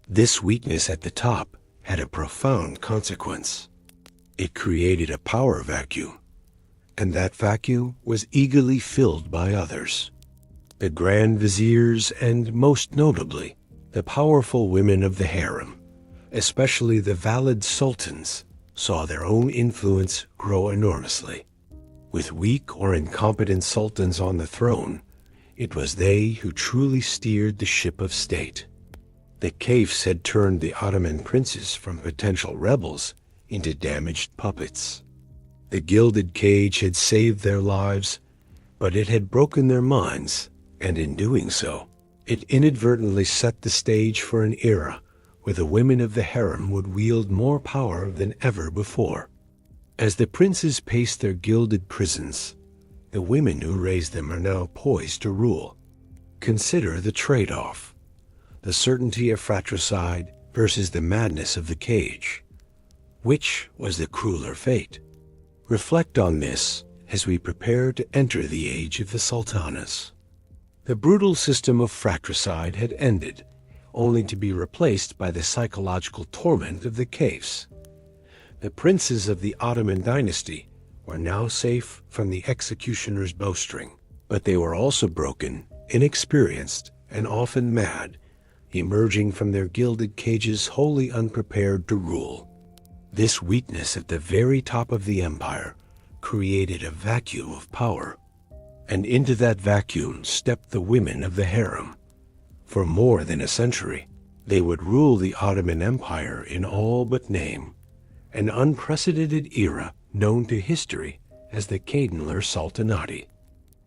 This weakness at the top had a profound consequence. It created a power vacuum, and that vacuum was eagerly filled by others. The grand viziers and, most notably, the powerful women of the harem, especially the valid sultans, saw their own influence grow enormously. With weak or incompetent sultans on the throne, it was they who truly steered the ship of state. The caliphs had turned the Ottoman princes from potential rebels into damaged puppets. The gilded cage had saved their lives, but it had broken their minds, and in doing so, it inadvertently set the stage for an era where the women of the harem would wield more power than ever before. As the princes paced their gilded prisons, the women who raised them are now poised to rule. Consider the trade-off: the certainty of fratricide versus the madness of the cage. Which was the crueler fate? Reflect on this as we prepare to enter the age of the sultanas. The brutal system of fratricide had ended, only to be replaced by the psychological torment of the caves. The princes of the Ottoman dynasty were now safe from the executioner's bowstring, but they were also broken, inexperienced, and often mad, emerging from their gilded cages wholly unprepared to rule. This weakness at the very top of the empire created a vacuum of power, and into that vacuum stepped the women of the harem. For more than a century, They would rule the Ottoman Empire in all but name, an unprecedented era known to history as the Kaidanlar Sultanate,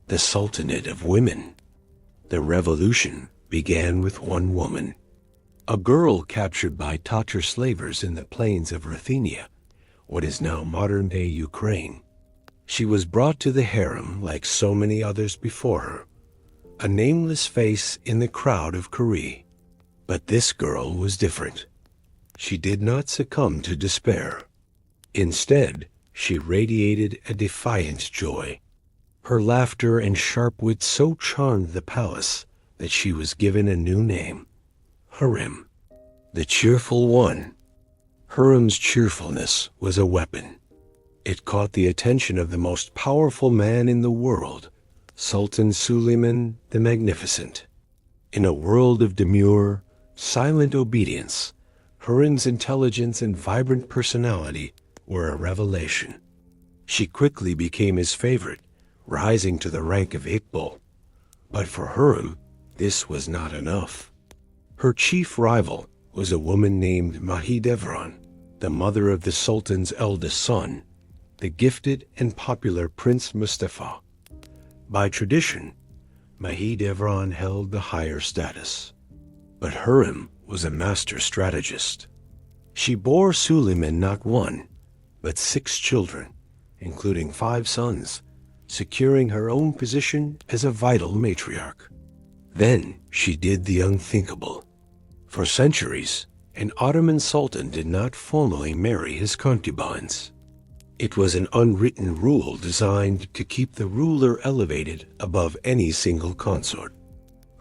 the Sultanate of Women. The revolution began with one woman, a girl captured by Tatar slavers in the plains of Ruthenia, what is now modern-day Ukraine. She was brought to the harem like so many others before her, a nameless face in the crowd of Kari. But this girl was different. She did not succumb to despair. Instead, she radiated a defiant joy. Her laughter and sharp wit so charmed the palace that she was given a new name, Harem, the cheerful one. Harem's cheerfulness was a weapon. It caught the attention of the most powerful man in the world, Sultan Suleiman the Magnificent. In a world of demure, silent obedience, Harem's intelligence and vibrant personality were a revelation. She quickly became his favorite, rising to the rank of Iqbal. But for Harem, this was not enough. Her chief rival was a woman named Mahidevran, the mother of the Sultan's eldest son, the gifted and popular Prince Mustafa. By tradition, Mahidevran held the higher status. But Harem was a master strategist. She bore Suleiman not one, but 6 children, including 5 sons, securing her own position as a vital matriarch. Then she did the unthinkable. For centuries, an Ottoman sultan did not formally marry his concubines. It was an unwritten rule designed to keep the ruler elevated above any single consort.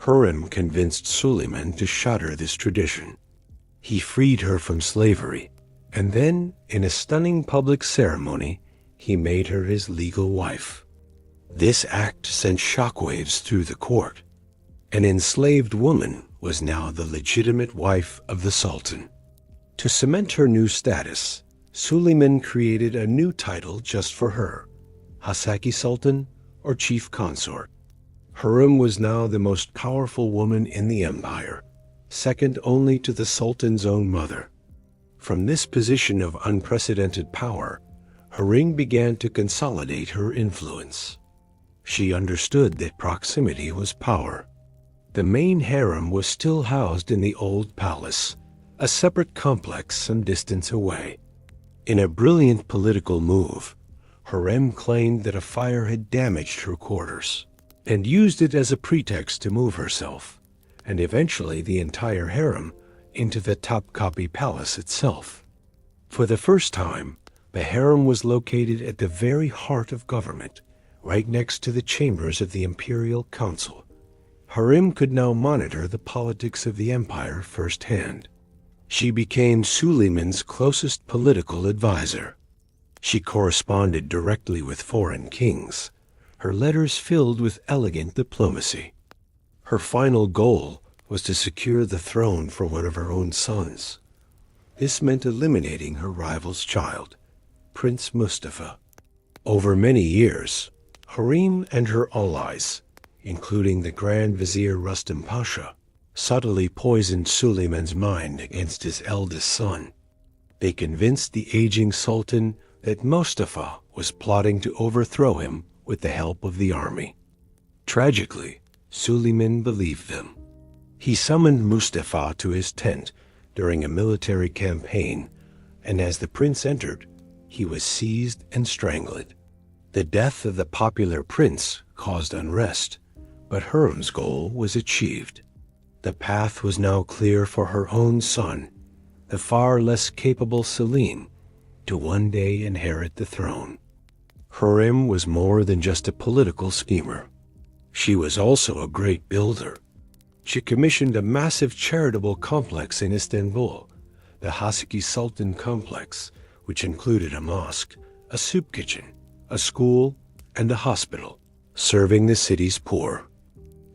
Harem convinced Suleiman to shatter this tradition. He freed her from slavery, and then, in a stunning public ceremony, he made her his legal wife. This act sent shockwaves through the court. An enslaved woman was now the legitimate wife of the Sultan. To cement her new status, Suleiman created a new title just for her, Hasaki Sultan, or Chief Consort. Harem was now the most powerful woman in the empire, second only to the Sultan's own mother. From this position of unprecedented power, Harem began to consolidate her influence. She understood that proximity was power. The main harem was still housed in the old palace, a separate complex some distance away. In a brilliant political move, Harem claimed that a fire had damaged her quarters, and used it as a pretext to move herself, and eventually the entire harem, into the Topkapi Palace itself. For the first time, the harem was located at the very heart of government, right next to the chambers of the Imperial Council. Harem could now monitor the politics of the empire firsthand. She became Suleiman's closest political advisor. She corresponded directly with foreign kings, her letters filled with elegant diplomacy. Her final goal was to secure the throne for one of her own sons. This meant eliminating her rival's child, Prince Mustafa. Over many years, Harem and her allies, including the Grand Vizier Rustam Pasha, subtly poisoned Suleiman's mind against his eldest son. They convinced the aging sultan that Mustafa was plotting to overthrow him with the help of the army. Tragically, Suleiman believed them. He summoned Mustafa to his tent during a military campaign, and as the prince entered, he was seized and strangled. The death of the popular prince caused unrest, but Harem's goal was achieved. The path was now clear for her own son, the far less capable Selim, to one day inherit the throne. Harem was more than just a political schemer. She was also a great builder. She commissioned a massive charitable complex in Istanbul, the Hasaki Sultan Complex, which included a mosque, a soup kitchen, a school, and a hospital, serving the city's poor.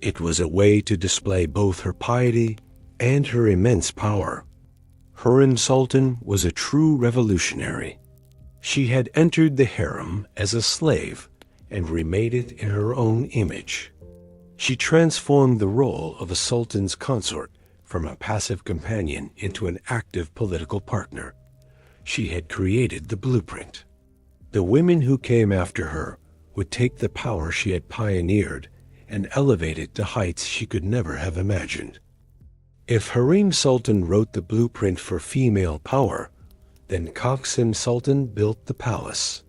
It was a way to display both her piety and her immense power. Harem Sultan was a true revolutionary. She had entered the harem as a slave and remade it in her own image. She transformed the role of a sultan's consort from a passive companion into an active political partner. She had created the blueprint. The women who came after her would take the power she had pioneered and elevate it to heights she could never have imagined. If Harem Sultan wrote the blueprint for female power, then Qasim Sultan built the palace.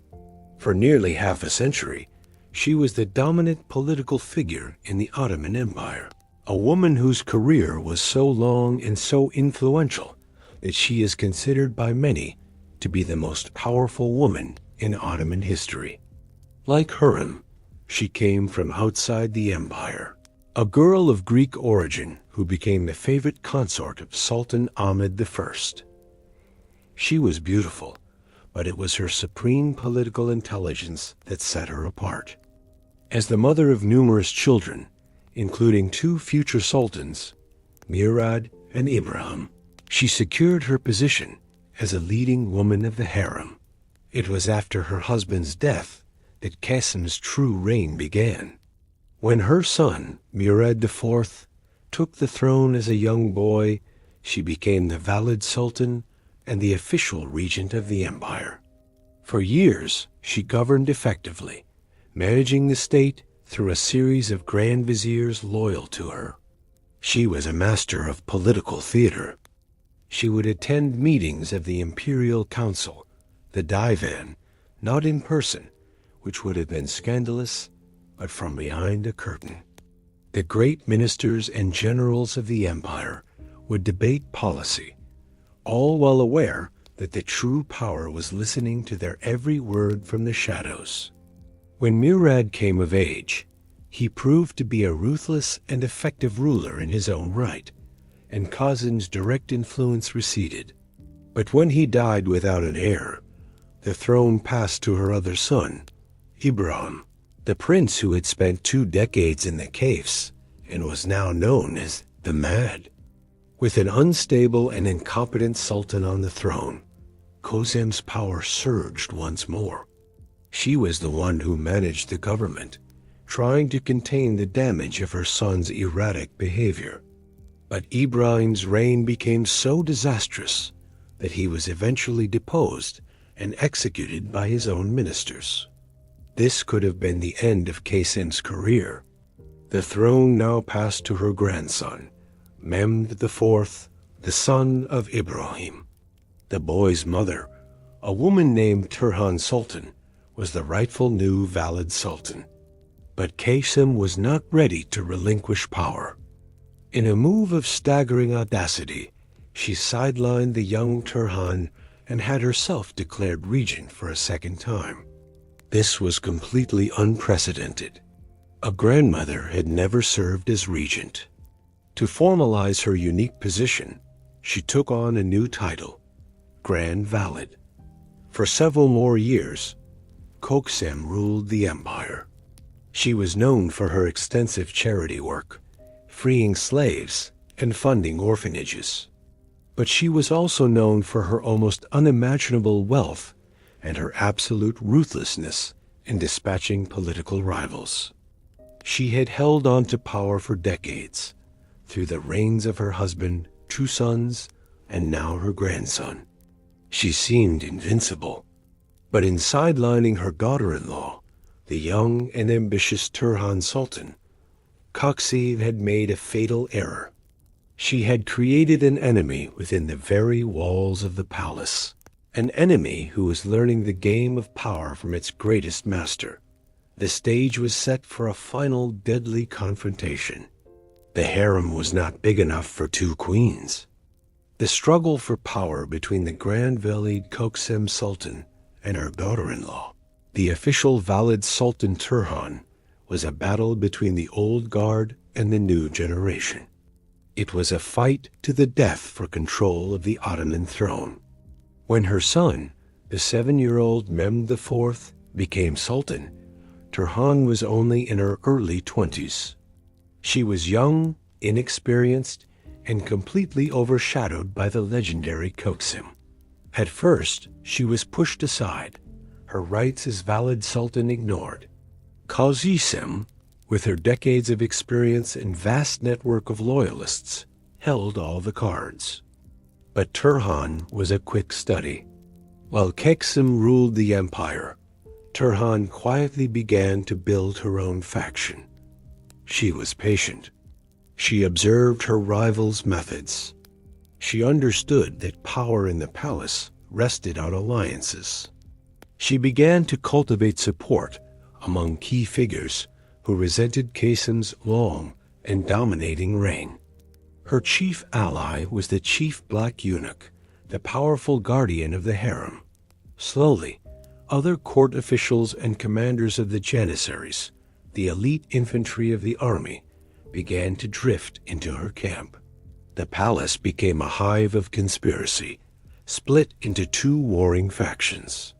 For nearly half a century, she was the dominant political figure in the Ottoman Empire, a woman whose career was so long and so influential that she is considered by many to be the most powerful woman in Ottoman history. Like Harem, she came from outside the empire, a girl of Greek origin who became the favorite consort of Sultan Ahmed I. She was beautiful, but it was her supreme political intelligence that set her apart. As the mother of numerous children, including 2 future sultans, Murad and Ibrahim, she secured her position as a leading woman of the harem. It was after her husband's death that Qasim's true reign began. When her son, Murad IV, took the throne as a young boy, she became the valid sultan and the official regent of the empire. For years, she governed effectively, managing the state through a series of grand viziers loyal to her. She was a master of political theater. She would attend meetings of the imperial council, the divan, not in person, which would have been scandalous, but from behind a curtain. The great ministers and generals of the empire would debate policy, all while aware that the true power was listening to their every word from the shadows. When Murad came of age, he proved to be a ruthless and effective ruler in his own right, and Qasim's direct influence receded. But when he died without an heir, the throne passed to her other son, Ibrahim, the prince who had spent 2 decades in the caves and was now known as the Mad. With an unstable and incompetent sultan on the throne, Qasim's power surged once more. She was the one who managed the government, trying to contain the damage of her son's erratic behavior. But Ibrahim's reign became so disastrous that he was eventually deposed and executed by his own ministers. This could have been the end of Qasim's career. The throne now passed to her grandson, Mehmed IV, the son of Ibrahim. The boy's mother, a woman named Turhan Sultan, was the rightful new valid sultan. But Qasim was not ready to relinquish power. In a move of staggering audacity, she sidelined the young Turhan and had herself declared regent for a second time. This was completely unprecedented. A grandmother had never served as regent. To formalize her unique position, she took on a new title, Grand Valid. For several more years, Qasim ruled the empire. She was known for her extensive charity work, freeing slaves and funding orphanages. But she was also known for her almost unimaginable wealth and her absolute ruthlessness in dispatching political rivals. She had held on to power for decades, through the reigns of her husband, 2 sons, and now her grandson. She seemed invincible. But in sidelining her daughter-in-law, the young and ambitious Turhan Sultan, Qasim had made a fatal error. She had created an enemy within the very walls of the palace, an enemy who was learning the game of power from its greatest master. The stage was set for a final deadly confrontation. The harem was not big enough for 2 queens. The struggle for power between the Grand Valid Qasim Sultan and her daughter-in-law, the official valid Sultan Turhan, was a battle between the old guard and the new generation. It was a fight to the death for control of the Ottoman throne. When her son, the 7-year-old Mehmed IV, became sultan, Turhan was only in her early 20s. She was young, inexperienced, and completely overshadowed by the legendary Qasim. At first, she was pushed aside, her rights as valid sultan ignored. Qasim, with her decades of experience and vast network of loyalists, held all the cards. But Turhan was a quick study. While Kexim ruled the empire, Turhan quietly began to build her own faction. She was patient. She observed her rivals' methods. She understood that power in the palace rested on alliances. She began to cultivate support among key figures who resented Kasim's long and dominating reign. Her chief ally was the chief black eunuch, the powerful guardian of the harem. Slowly, other court officials and commanders of the janissaries, the elite infantry of the army, began to drift into her camp. The palace became a hive of conspiracy, split into two warring factions.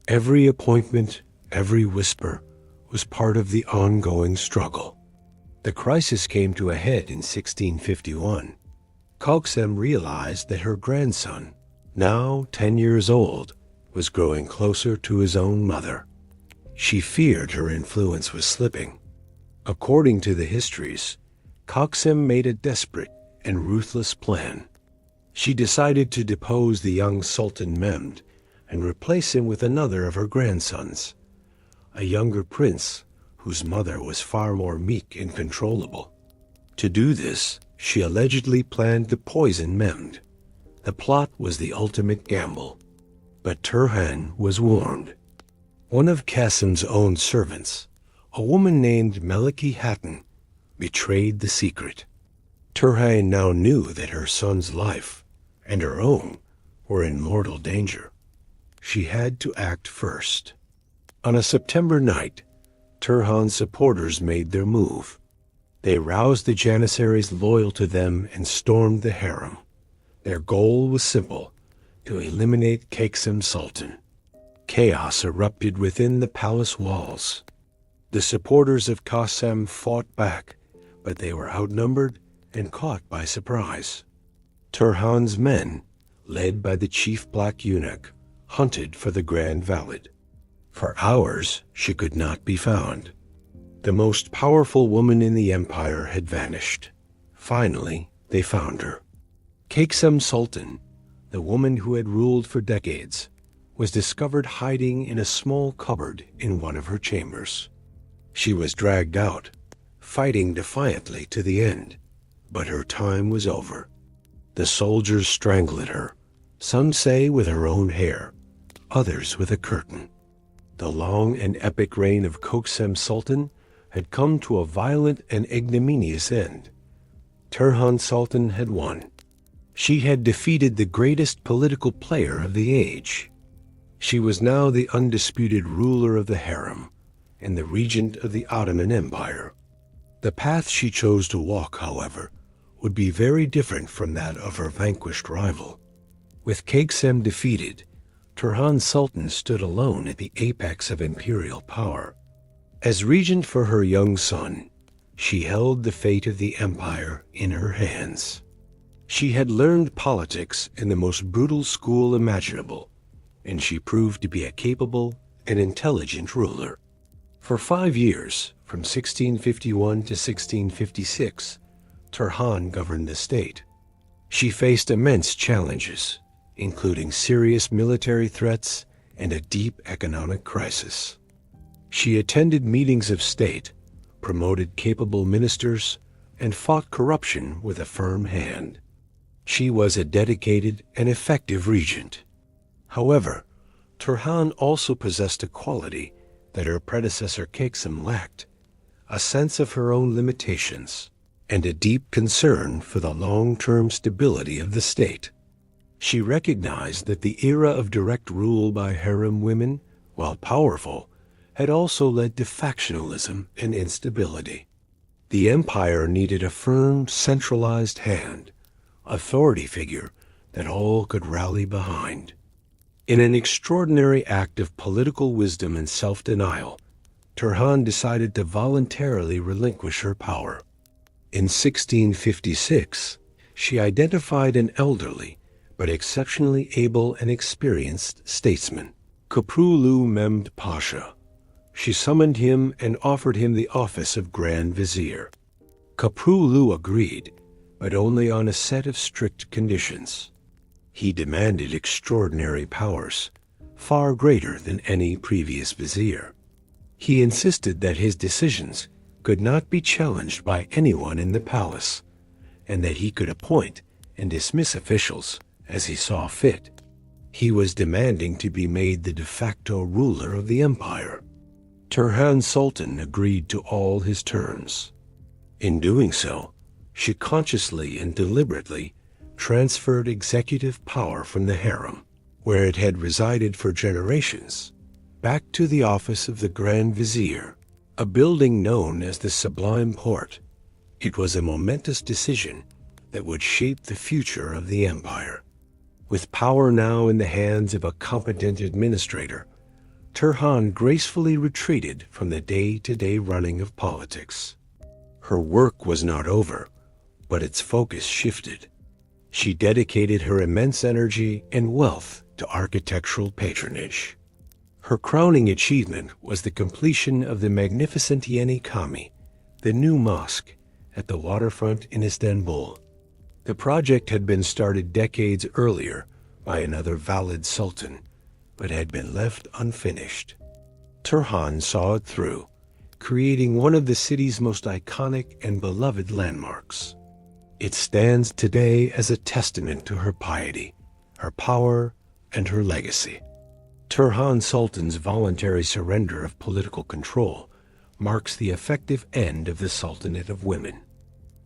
Every appointment, every whisper, was part of the ongoing struggle. The crisis came to a head in 1651. Kexim realized that her grandson, now 10 years old, was growing closer to his own mother. She feared her influence was slipping. According to the histories, Kexim made a desperate and ruthless plan. She decided to depose the young Sultan Mehmed and replace him with another of her grandsons, a younger prince whose mother was far more meek and controllable. To do this, she allegedly planned to poison Mehmed. The plot was the ultimate gamble. But Turhan was warned. One of Kasim's own servants, a woman named Meliki Hatun, betrayed the secret. Turhan now knew that her son's life and her own were in mortal danger. She had to act first. On a September night, Turhan's supporters made their move. They roused the janissaries loyal to them and stormed the harem. Their goal was simple: to eliminate Kexim Sultan. Chaos erupted within the palace walls. The supporters of Kexim fought back, but they were outnumbered and caught by surprise. Turhan's men, led by the chief black eunuch, hunted for the Grand Valid. For hours, she could not be found. The most powerful woman in the empire had vanished. Finally, they found her. Kexim Sultan, the woman who had ruled for decades, was discovered hiding in a small cupboard in one of her chambers. She was dragged out, fighting defiantly to the end, but her time was over. The soldiers strangled her, some say with her own hair, others with a curtain. The long and epic reign of Kexim Sultan had come to a violent and ignominious end. Turhan Sultan had won. She had defeated the greatest political player of the age. She was now the undisputed ruler of the harem and the regent of the Ottoman Empire. The path she chose to walk, however, would be very different from that of her vanquished rival. With Kexim defeated, Turhan Sultan stood alone at the apex of imperial power. As regent for her young son, she held the fate of the empire in her hands. She had learned politics in the most brutal school imaginable, and she proved to be a capable and intelligent ruler. For 5 years, from 1651 to 1656, Turhan governed the state. She faced immense challenges, including serious military threats and a deep economic crisis. She attended meetings of state, promoted capable ministers, and fought corruption with a firm hand. She was a dedicated and effective regent. However, Turhan also possessed a quality that her predecessor Kexim lacked: a sense of her own limitations and a deep concern for the long-term stability of the state. She recognized that the era of direct rule by harem women, while powerful, had also led to factionalism and instability. The empire needed a firm, centralized hand, authority figure that all could rally behind. In an extraordinary act of political wisdom and self-denial, Turhan decided to voluntarily relinquish her power. In 1656, she identified an elderly but exceptionally able and experienced statesman, Köprülü Mehmed Pasha. She summoned him and offered him the office of Grand Vizier. Köprülü agreed, but only on a set of strict conditions. He demanded extraordinary powers, far greater than any previous vizier. He insisted that his decisions could not be challenged by anyone in the palace, and that he could appoint and dismiss officials as he saw fit. He was demanding to be made the de facto ruler of the empire. Turhan Sultan agreed to all his terms. In doing so, she consciously and deliberately transferred executive power from the harem, where it had resided for generations, back to the office of the Grand Vizier, a building known as the Sublime Porte. It was a momentous decision that would shape the future of the empire. With power now in the hands of a competent administrator, Turhan gracefully retreated from the day-to-day running of politics. Her work was not over, but its focus shifted. She dedicated her immense energy and wealth to architectural patronage. Her crowning achievement was the completion of the magnificent Yeni Cami, the new mosque at the waterfront in Istanbul. The project had been started decades earlier by another valid sultan, but had been left unfinished. Turhan saw it through, creating one of the city's most iconic and beloved landmarks. It stands today as a testament to her piety, her power, and her legacy. Turhan Sultan's voluntary surrender of political control marks the effective end of the Sultanate of Women.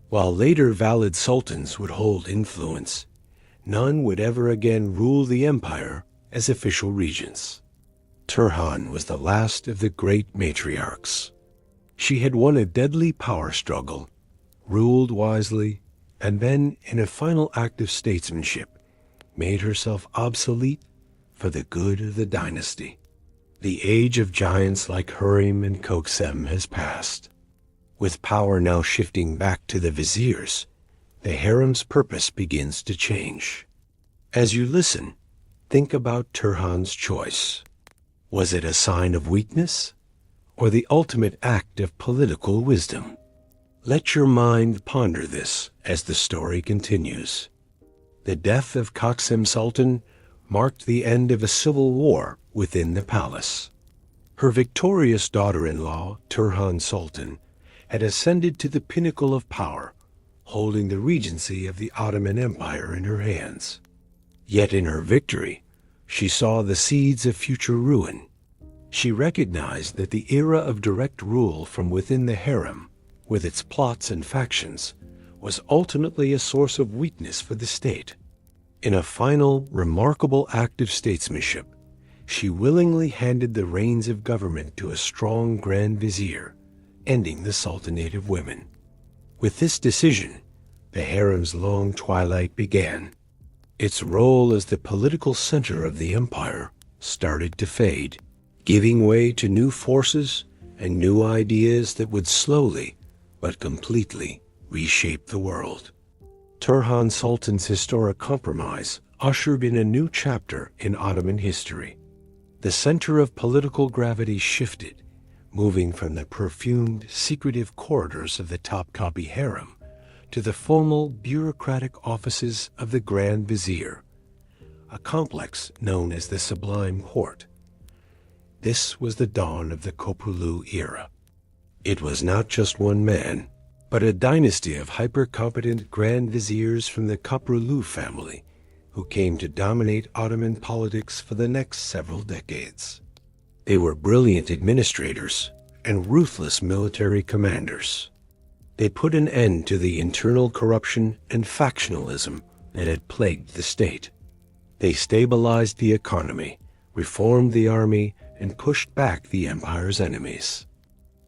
While later valid sultans would hold influence, none would ever again rule the empire as official regents. Turhan was the last of the great matriarchs. She had won a deadly power struggle, ruled wisely, and then, in a final act of statesmanship, made herself obsolete for the good of the dynasty. The age of giants like Harem and Koksem has passed. With power now shifting back to the viziers, the harem's purpose begins to change. As you listen, think about Turhan's choice. Was it a sign of weakness, or the ultimate act of political wisdom? Let your mind ponder this as the story continues. The death of Koksem Sultan marked the end of a civil war within the palace. Her victorious daughter-in-law, Turhan Sultan, had ascended to the pinnacle of power, holding the regency of the Ottoman Empire in her hands. Yet in her victory, she saw the seeds of future ruin. She recognized that the era of direct rule from within the harem, with its plots and factions, was ultimately a source of weakness for the state. In a final, remarkable act of statesmanship, she willingly handed the reins of government to a strong Grand Vizier, ending the Sultanate of Women. With this decision, the harem's long twilight began. Its role as the political center of the empire started to fade, giving way to new forces and new ideas that would slowly but completely reshape the world. Turhan Sultan's historic compromise ushered in a new chapter in Ottoman history. The center of political gravity shifted, moving from the perfumed, secretive corridors of the Topkapi harem to the formal, bureaucratic offices of the Grand Vizier, a complex known as the Sublime Porte. This was the dawn of the Kopulu era. It was not just one man, but a dynasty of hyper-competent Grand Viziers from the Koprulu family who came to dominate Ottoman politics for the next several decades. They were brilliant administrators and ruthless military commanders. They put an end to the internal corruption and factionalism that had plagued the state. They stabilized the economy, reformed the army, and pushed back the empire's enemies.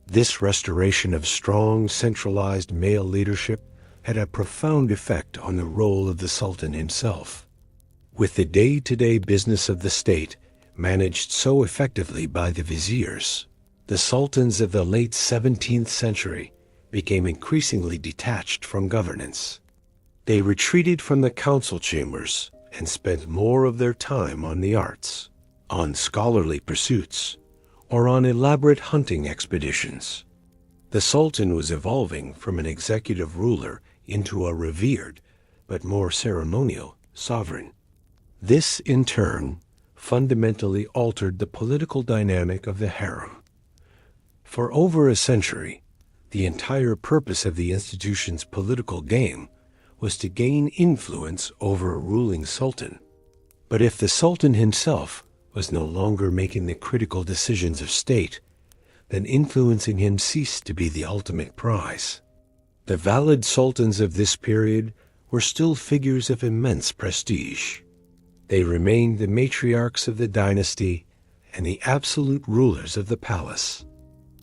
This restoration of strong, centralized male leadership had a profound effect on the role of the Sultan himself. With the day-to-day business of the state managed so effectively by the viziers, the sultans of the late 17th century became increasingly detached from governance. They retreated from the council chambers and spent more of their time on the arts, on scholarly pursuits, or on elaborate hunting expeditions. The Sultan was evolving from an executive ruler into a revered, but more ceremonial, sovereign. This, in turn, fundamentally altered the political dynamic of the harem. For over a century, the entire purpose of the institution's political game was to gain influence over a ruling sultan. But if the sultan himself was no longer making the critical decisions of state, then influencing him ceased to be the ultimate prize. The valid sultans of this period were still figures of immense prestige. They remained the matriarchs of the dynasty and the absolute rulers of the palace.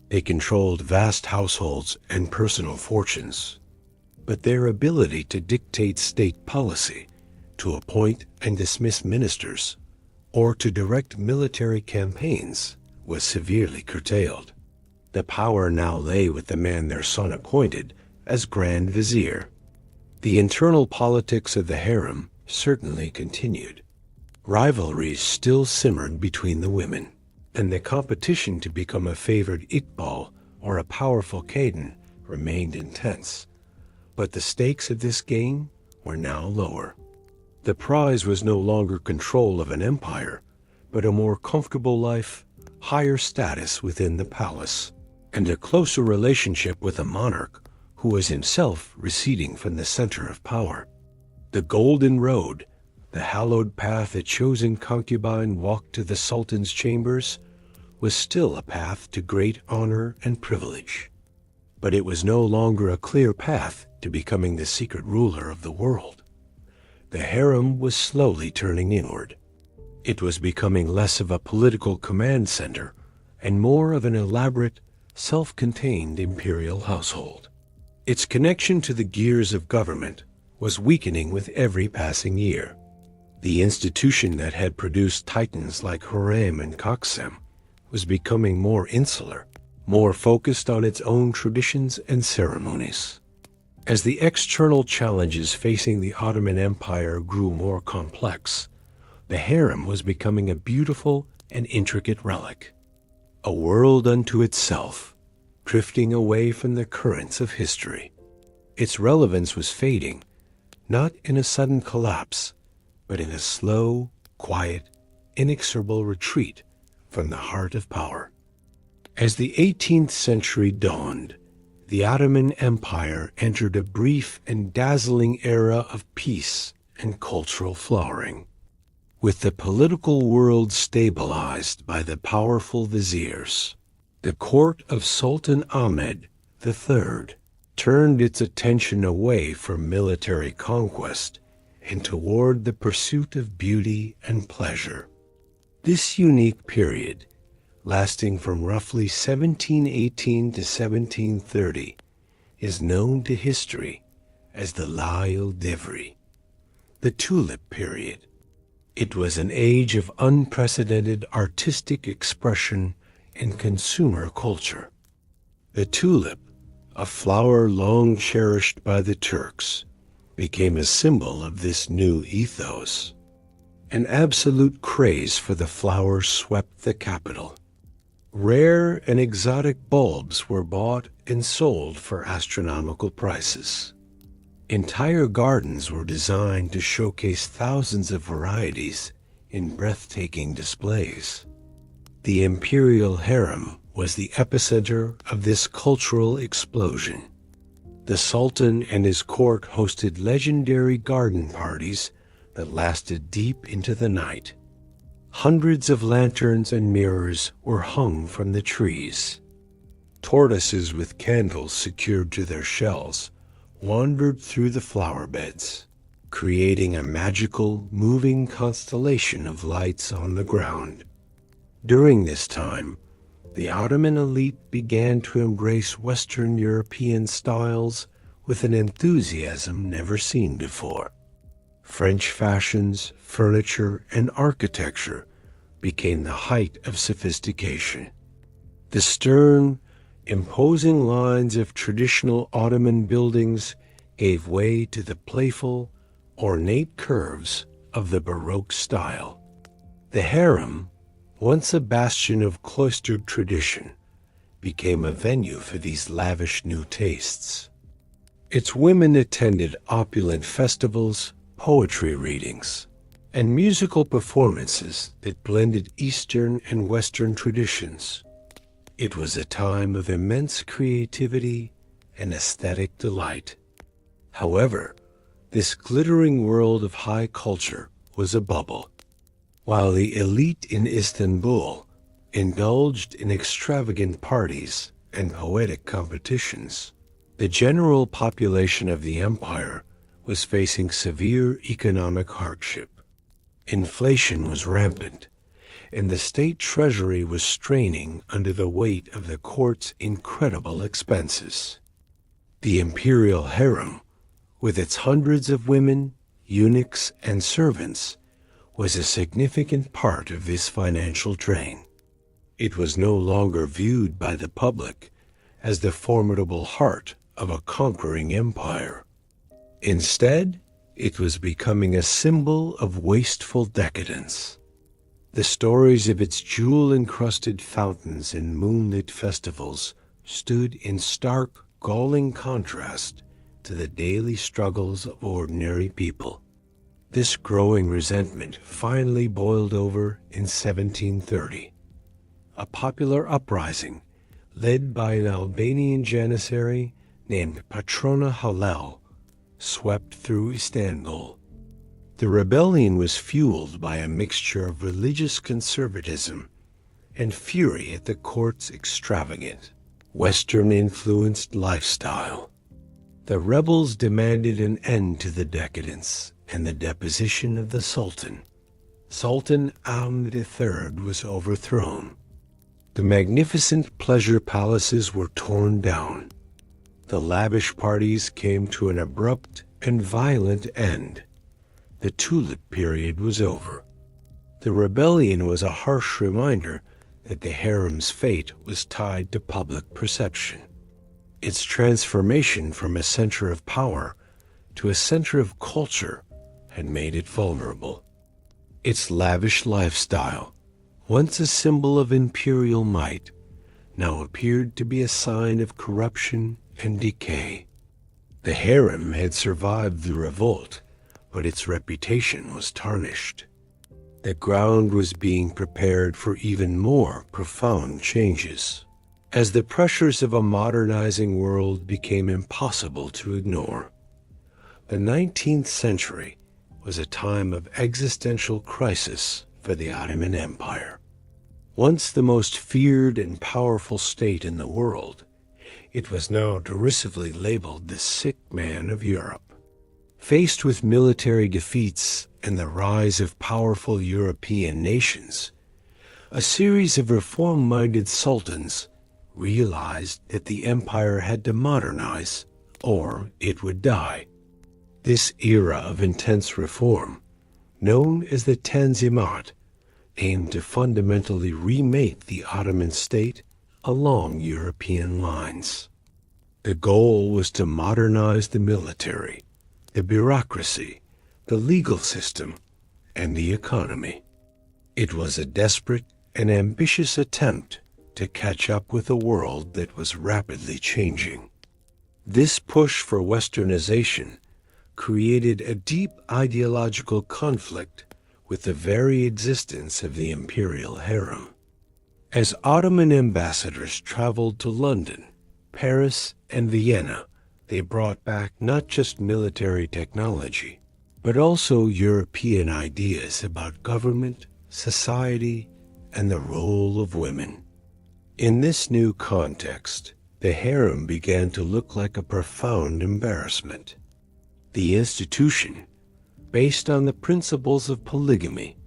They controlled vast households and personal fortunes, but their ability to dictate state policy, to appoint and dismiss ministers, or to direct military campaigns was severely curtailed. The power now lay with the man their son appointed as Grand Vizier. The internal politics of the harem certainly continued. Rivalries still simmered between the women, and the competition to become a favored Iqbal or a powerful Khaden remained intense. But the stakes of this game were now lower. The prize was no longer control of an empire, but a more comfortable life, higher status within the palace, and a closer relationship with a monarch who was himself receding from the center of power. The golden road, the hallowed path a chosen concubine walked to the sultan's chambers, was still a path to great honor and privilege. But it was no longer a clear path to becoming the secret ruler of the world. The harem was slowly turning inward. It was becoming less of a political command center and more of an elaborate, self-contained imperial household. Its connection to the gears of government was weakening with every passing year. The institution that had produced titans like Harem and Qasim was becoming more insular, more focused on its own traditions and ceremonies. As the external challenges facing the Ottoman Empire grew more complex, the harem was becoming a beautiful and intricate relic, a world unto itself, drifting away from the currents of history. Its relevance was fading, not in a sudden collapse, but in a slow, quiet, inexorable retreat from the heart of power. As the 18th century dawned, the Ottoman Empire entered a brief and dazzling era of peace and cultural flowering. With the political world stabilized by the powerful viziers, the court of Sultan Ahmed III turned its attention away from military conquest and toward the pursuit of beauty and pleasure. This unique period, lasting from roughly 1718 to 1730, is known to history as the Lail Divri, the Tulip period. It was an age of unprecedented artistic expression and consumer culture. The tulip, a flower long cherished by the Turks, became a symbol of this new ethos. An absolute craze for the flower swept the capital. Rare and exotic bulbs were bought and sold for astronomical prices. Entire gardens were designed to showcase thousands of varieties in breathtaking displays. The imperial harem was the epicenter of this cultural explosion. The Sultan and his court hosted legendary garden parties that lasted deep into the night. Hundreds of lanterns and mirrors were hung from the trees. Tortoises with candles secured to their shells wandered through the flower beds, creating a magical, moving constellation of lights on the ground. During this time, the Ottoman elite began to embrace Western European styles with an enthusiasm never seen before. French fashions, furniture, and architecture became the height of sophistication. The stern, imposing lines of traditional Ottoman buildings gave way to the playful, ornate curves of the Baroque style. The harem, once a bastion of cloistered tradition, became a venue for these lavish new tastes. Its women attended opulent festivals, poetry readings, and musical performances that blended Eastern and Western traditions. It was a time of immense creativity and aesthetic delight. However, this glittering world of high culture was a bubble. While the elite in Istanbul indulged in extravagant parties and poetic competitions, the general population of the empire was facing severe economic hardship. Inflation was rampant, and the state treasury was straining under the weight of the court's incredible expenses. The imperial harem, with its hundreds of women, eunuchs, and servants, was a significant part of this financial drain. It was no longer viewed by the public as the formidable heart of a conquering empire. Instead, it was becoming a symbol of wasteful decadence. The stories of its jewel-encrusted fountains and moonlit festivals stood in stark, galling contrast to the daily struggles of ordinary people. This growing resentment finally boiled over in 1730. A popular uprising, led by an Albanian janissary named Patrona Halel, swept through Istanbul. The rebellion was fueled by a mixture of religious conservatism and fury at the court's extravagant, Western-influenced lifestyle. The rebels demanded an end to the decadence and the deposition of the Sultan. Sultan Ahmed III was overthrown. The magnificent pleasure palaces were torn down. The lavish parties came to an abrupt and violent end. The tulip period was over. The rebellion was a harsh reminder that the harem's fate was tied to public perception. Its transformation from a center of power to a center of culture had made it vulnerable. Its lavish lifestyle, once a symbol of imperial might, now appeared to be a sign of corruption and decay. The harem had survived the revolt, but its reputation was tarnished. The ground was being prepared for even more profound changes, as the pressures of a modernizing world became impossible to ignore. The 19th century was a time of existential crisis for the Ottoman Empire. Once the most feared and powerful state in the world, it was now derisively labeled the sick man of Europe. Faced with military defeats and the rise of powerful European nations, a series of reform-minded sultans realized that the empire had to modernize, or it would die. This era of intense reform, known as the Tanzimat, aimed to fundamentally remake the Ottoman state along European lines. The goal was to modernize the military, the bureaucracy, the legal system, and the economy. It was a desperate and ambitious attempt to catch up with a world that was rapidly changing. This push for westernization created a deep ideological conflict with the very existence of the imperial harem. As Ottoman ambassadors traveled to London, Paris, and Vienna, they brought back not just military technology, but also European ideas about government, society, and the role of women. In this new context, the harem began to look like a profound embarrassment. The institution, based on the principles of polygamy,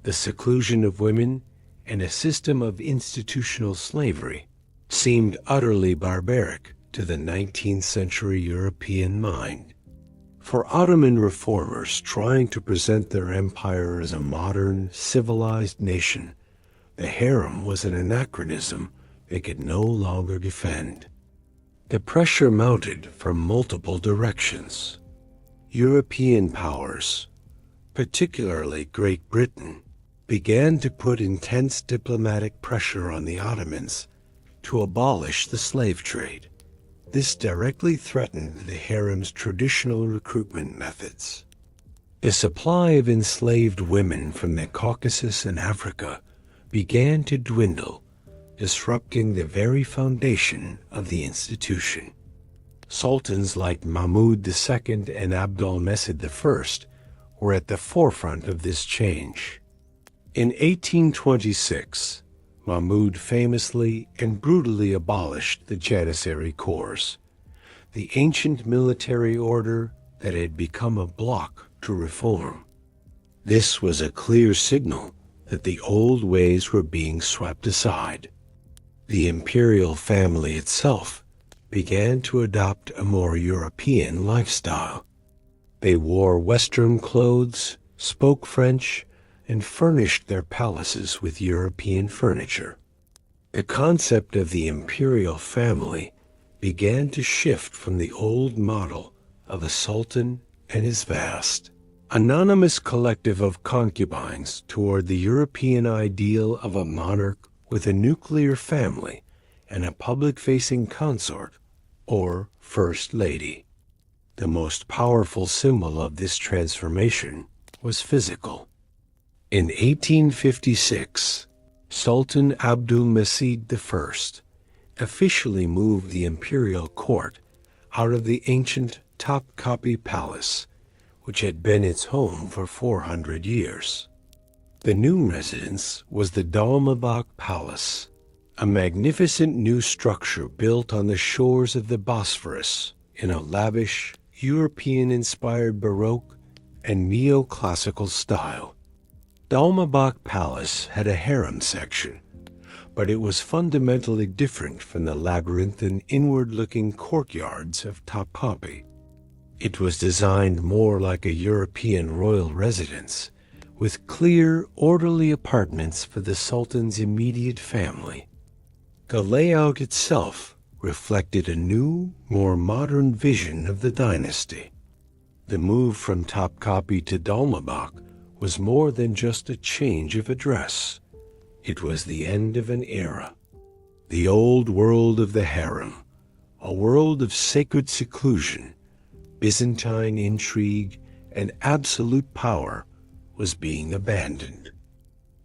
the seclusion of women, and a system of institutional slavery, seemed utterly barbaric to the 19th century European mind. For Ottoman reformers trying to present their empire as a modern, civilized nation, the harem was an anachronism they could no longer defend. The pressure mounted from multiple directions. European powers, particularly Great Britain, began to put intense diplomatic pressure on the Ottomans to abolish the slave trade. This directly threatened the harem's traditional recruitment methods. The supply of enslaved women from the Caucasus and Africa began to dwindle, disrupting the very foundation of the institution. Sultans like Mahmud II and Abdülmecid I were at the forefront of this change. In 1826, Mahmud famously and brutally abolished the Janissary Corps, the ancient military order that had become a block to reform. This was a clear signal that the old ways were being swept aside. The imperial family itself began to adopt a more European lifestyle. They wore Western clothes, spoke French, and furnished their palaces with European furniture. The concept of the imperial family began to shift from the old model of a sultan and his vast, anonymous collective of concubines toward the European ideal of a monarch with a nuclear family and a public-facing consort, or First Lady. The most powerful symbol of this transformation was physical. In 1856, Sultan Abdülmecid I officially moved the imperial court out of the ancient Topkapi Palace, which had been its home for 400 years. The new residence was the Dolmabahce Palace, a magnificent new structure built on the shores of the Bosphorus in a lavish, European-inspired Baroque and neoclassical style. Dolmabahce Palace had a harem section, but it was fundamentally different from the labyrinthine inward-looking courtyards of Topkapi. It was designed more like a European royal residence, with clear, orderly apartments for the Sultan's immediate family. The layout itself reflected a new, more modern vision of the dynasty. The move from Topkapi to Dolmabahce was more than just a change of address. It was the end of an era. The old world of the harem, a world of sacred seclusion, Byzantine intrigue, and absolute power, was being abandoned.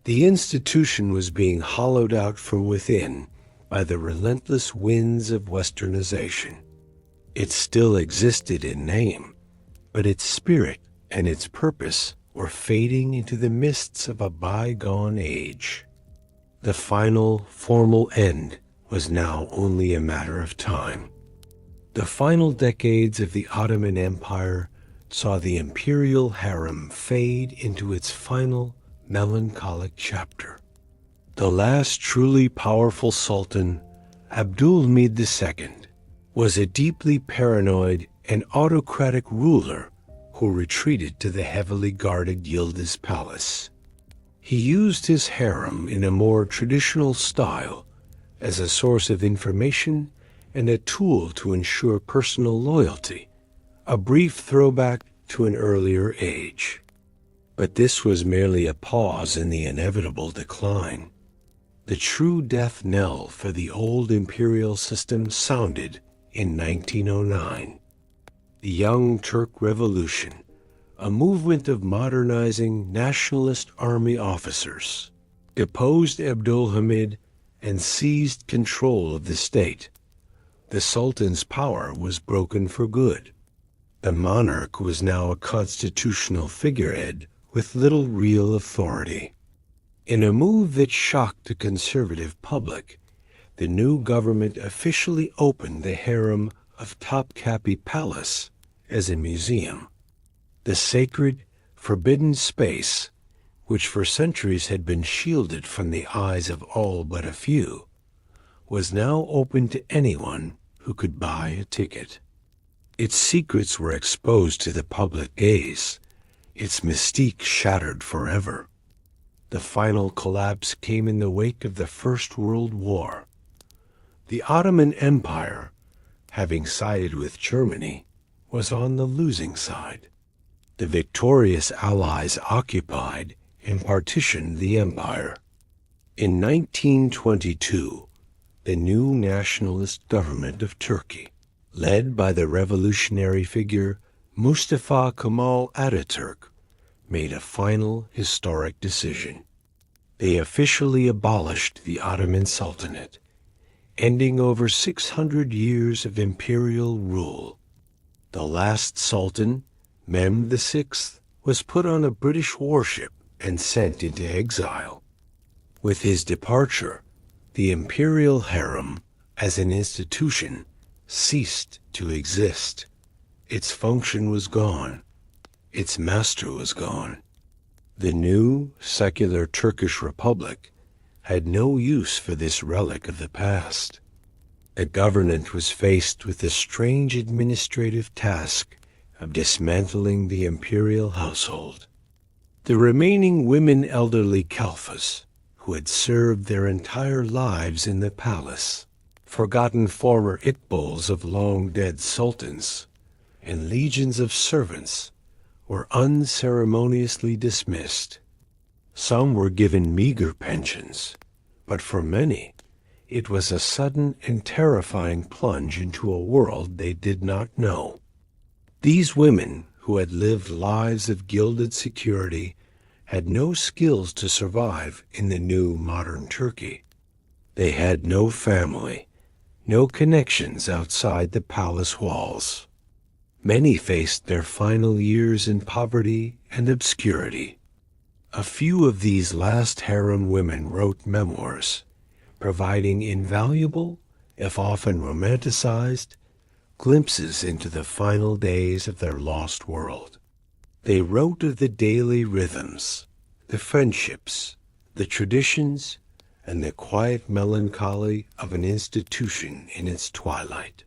The institution was being hollowed out from within by the relentless winds of westernization. It still existed in name, but its spirit and its purpose were fading into the mists of a bygone age. The final, formal end was now only a matter of time. The final decades of the Ottoman Empire saw the imperial harem fade into its final, melancholic chapter. The last truly powerful sultan, Abdülmecid II, was a deeply paranoid and autocratic ruler who retreated to the heavily guarded Yildiz Palace. He used his harem in a more traditional style as a source of information and a tool to ensure personal loyalty, a brief throwback to an earlier age. But this was merely a pause in the inevitable decline. The true death knell for the old imperial system sounded in 1909. The Young Turk Revolution, a movement of modernizing nationalist army officers, deposed Abdülhamid and seized control of the state. The Sultan's power was broken for good. The monarch was now a constitutional figurehead with little real authority. In a move that shocked the conservative public, the new government officially opened the harem of Topkapi Palace as a museum. The sacred, forbidden space, which for centuries had been shielded from the eyes of all but a few, was now open to anyone who could buy a ticket. Its secrets were exposed to the public gaze, its mystique shattered forever. The final collapse came in the wake of the First World War. The Ottoman Empire, having sided with Germany, was on the losing side. The victorious Allies occupied and partitioned the empire. In 1922, the new nationalist government of Turkey, led by the revolutionary figure Mustafa Kemal Ataturk, made a final historic decision. They officially abolished the Ottoman Sultanate, ending over 600 years of imperial rule. The last sultan, Mehmed VI, was put on a British warship and sent into exile. With his departure, the imperial harem, as an institution, ceased to exist. Its function was gone. Its master was gone. The new, secular Turkish Republic had no use for this relic of the past. The government was faced with the strange administrative task of dismantling the imperial household. The remaining women elderly Kalfas, who had served their entire lives in the palace, forgotten former Iqbals of long-dead sultans, and legions of servants were unceremoniously dismissed. Some were given meager pensions, but for many, it was a sudden and terrifying plunge into a world they did not know. These women, who had lived lives of gilded security, had no skills to survive in the new modern Turkey. They had no family, no connections outside the palace walls. Many faced their final years in poverty and obscurity. A few of these last harem women wrote memoirs, providing invaluable, if often romanticized, glimpses into the final days of their lost world. They wrote of the daily rhythms, the friendships, the traditions, and the quiet melancholy of an institution in its twilight.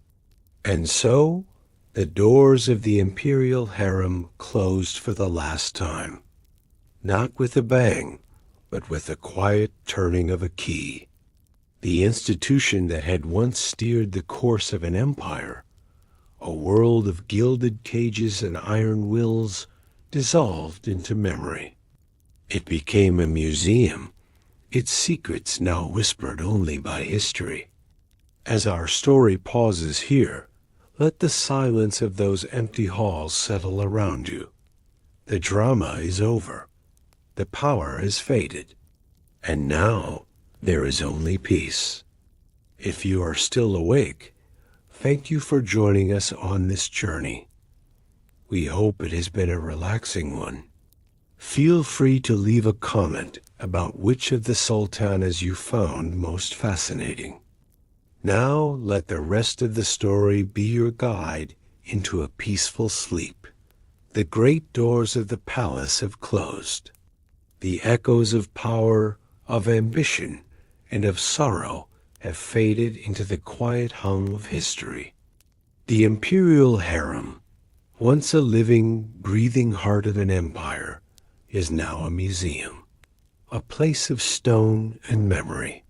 And so, the doors of the imperial harem closed for the last time, not with a bang, but with the quiet turning of a key. The institution that had once steered the course of an empire, a world of gilded cages and iron wills, dissolved into memory. It became a museum, its secrets now whispered only by history. As our story pauses here, let the silence of those empty halls settle around you. The drama is over. The power has faded. And now there is only peace. If you are still awake, thank you for joining us on this journey. We hope it has been a relaxing one. Feel free to leave a comment about which of the sultanas you found most fascinating. Now let the rest of the story be your guide into a peaceful sleep. The great doors of the palace have closed. The echoes of power, of ambition, and of sorrow have faded into the quiet hum of history. The imperial harem, once a living, breathing heart of an empire, is now a museum, a place of stone and memory.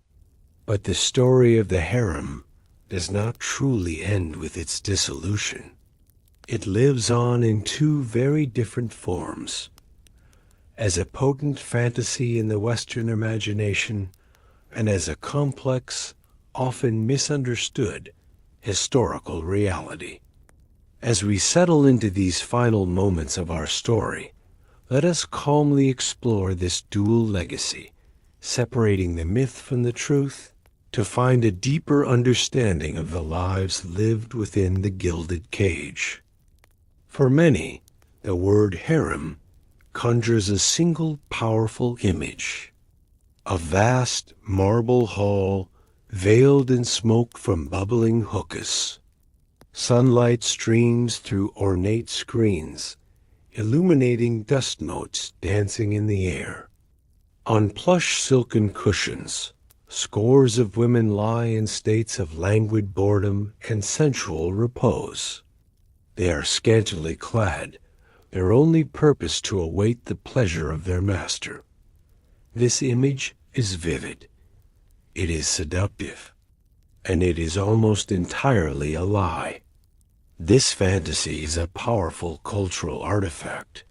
But the story of the harem does not truly end with its dissolution. It lives on in two very different forms. As a potent fantasy in the Western imagination, and as a complex, often misunderstood, historical reality. As we settle into these final moments of our story, let us calmly explore this dual legacy, separating the myth from the truth, to find a deeper understanding of the lives lived within the gilded cage. For many, the word harem conjures a single powerful image. A vast marble hall veiled in smoke from bubbling hookahs. Sunlight streams through ornate screens, illuminating dust motes dancing in the air. On plush silken cushions, scores of women lie in states of languid boredom and sensual repose. They are scantily clad, their only purpose to await the pleasure of their master. This image is vivid. It is seductive. And it is almost entirely a lie. This fantasy is a powerful cultural artifact,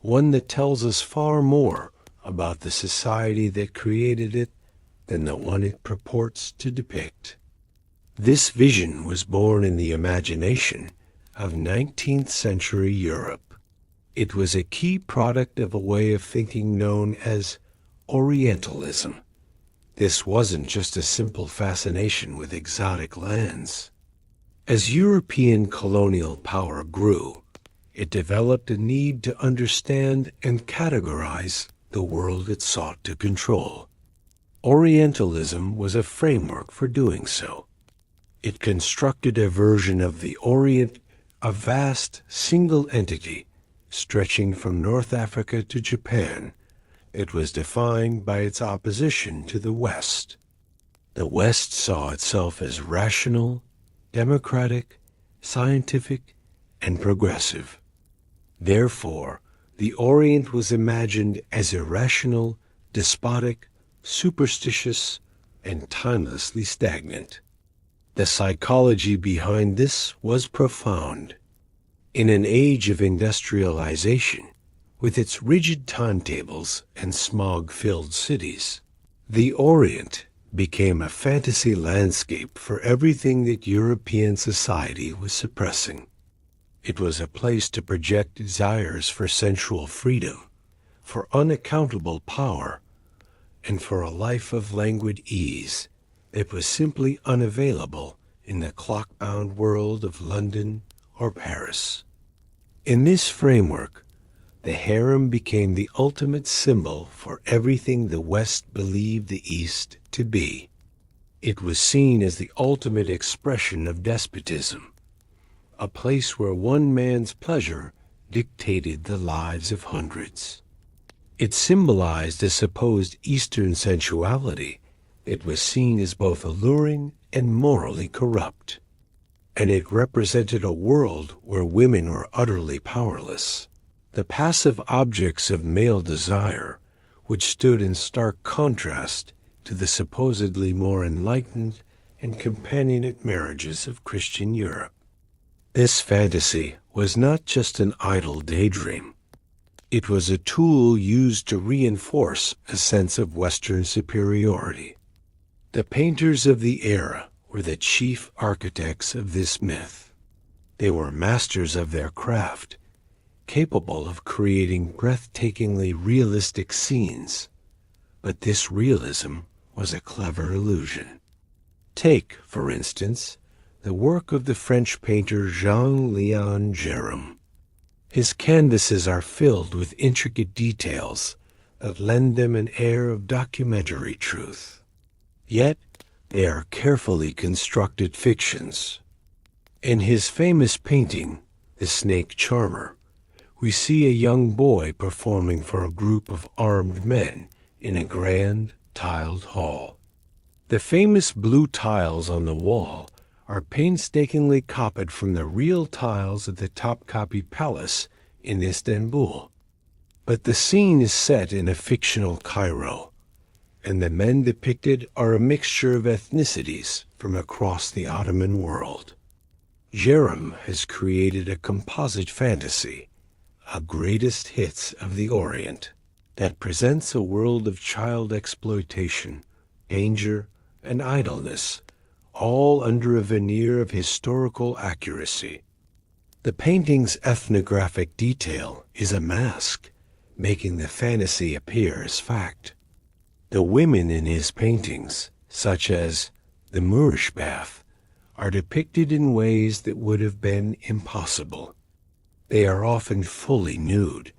one that tells us far more about the society that created it than the one it purports to depict. This vision was born in the imagination of 19th century Europe. It was a key product of a way of thinking known as Orientalism. This wasn't just a simple fascination with exotic lands. As European colonial power grew, it developed a need to understand and categorize the world it sought to control. Orientalism was a framework for doing so. It constructed a version of the Orient, a vast single entity stretching from North Africa to Japan. It was defined by its opposition to the West. The West saw itself as rational, democratic, scientific, and progressive. Therefore, the Orient was imagined as irrational, despotic, superstitious, and timelessly stagnant. The psychology behind this was profound. In an age of industrialization, with its rigid timetables and smog-filled cities, the Orient became a fantasy landscape for everything that European society was suppressing. It was a place to project desires for sensual freedom, for unaccountable power, and for a life of languid ease that was simply unavailable in the clock-bound world of London or Paris. In this framework, the harem became the ultimate symbol for everything the West believed the East to be. It was seen as the ultimate expression of despotism, a place where one man's pleasure dictated the lives of hundreds. It symbolized a supposed Eastern sensuality that was seen as both alluring and morally corrupt, and it represented a world where women were utterly powerless, the passive objects of male desire, which stood in stark contrast to the supposedly more enlightened and companionate marriages of Christian Europe. This fantasy was not just an idle daydream. It was a tool used to reinforce a sense of Western superiority. The painters of the era were the chief architects of this myth. They were masters of their craft, capable of creating breathtakingly realistic scenes. But this realism was a clever illusion. Take, for instance, the work of the French painter Jean-Léon Gérôme. His canvases are filled with intricate details that lend them an air of documentary truth. Yet, they are carefully constructed fictions. In his famous painting, The Snake Charmer, we see a young boy performing for a group of armed men in a grand, tiled hall. The famous blue tiles on the wall are painstakingly copied from the real tiles of the Topkapi Palace in Istanbul. But the scene is set in a fictional Cairo, and the men depicted are a mixture of ethnicities from across the Ottoman world. Gérôme has created a composite fantasy, a greatest hits of the Orient, that presents a world of child exploitation, danger, and idleness, all under a veneer of historical accuracy. The painting's ethnographic detail is a mask, making the fantasy appear as fact. The women in his paintings, such as the Moorish bath, are depicted in ways that would have been impossible. They are often fully nude,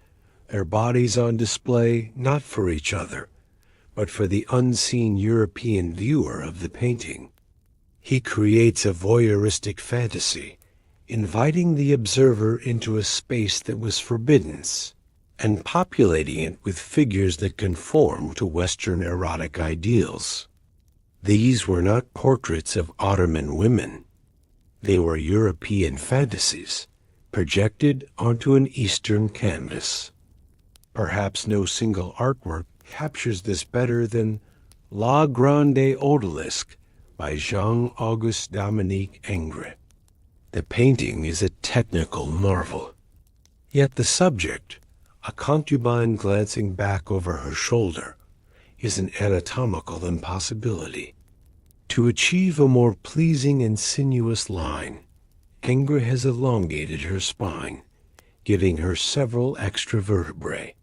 their bodies on display not for each other, but for the unseen European viewer of the painting. He creates a voyeuristic fantasy, inviting the observer into a space that was forbidden, and populating it with figures that conform to Western erotic ideals. These were not portraits of Ottoman women. They were European fantasies, projected onto an Eastern canvas. Perhaps no single artwork captures this better than La Grande Odalisque by Jean-Auguste Dominique Ingres. The painting is a technical marvel. Yet the subject, a concubine glancing back over her shoulder, is an anatomical impossibility. To achieve a more pleasing and sinuous line, Ingra has elongated her spine, giving her several extra vertebrae.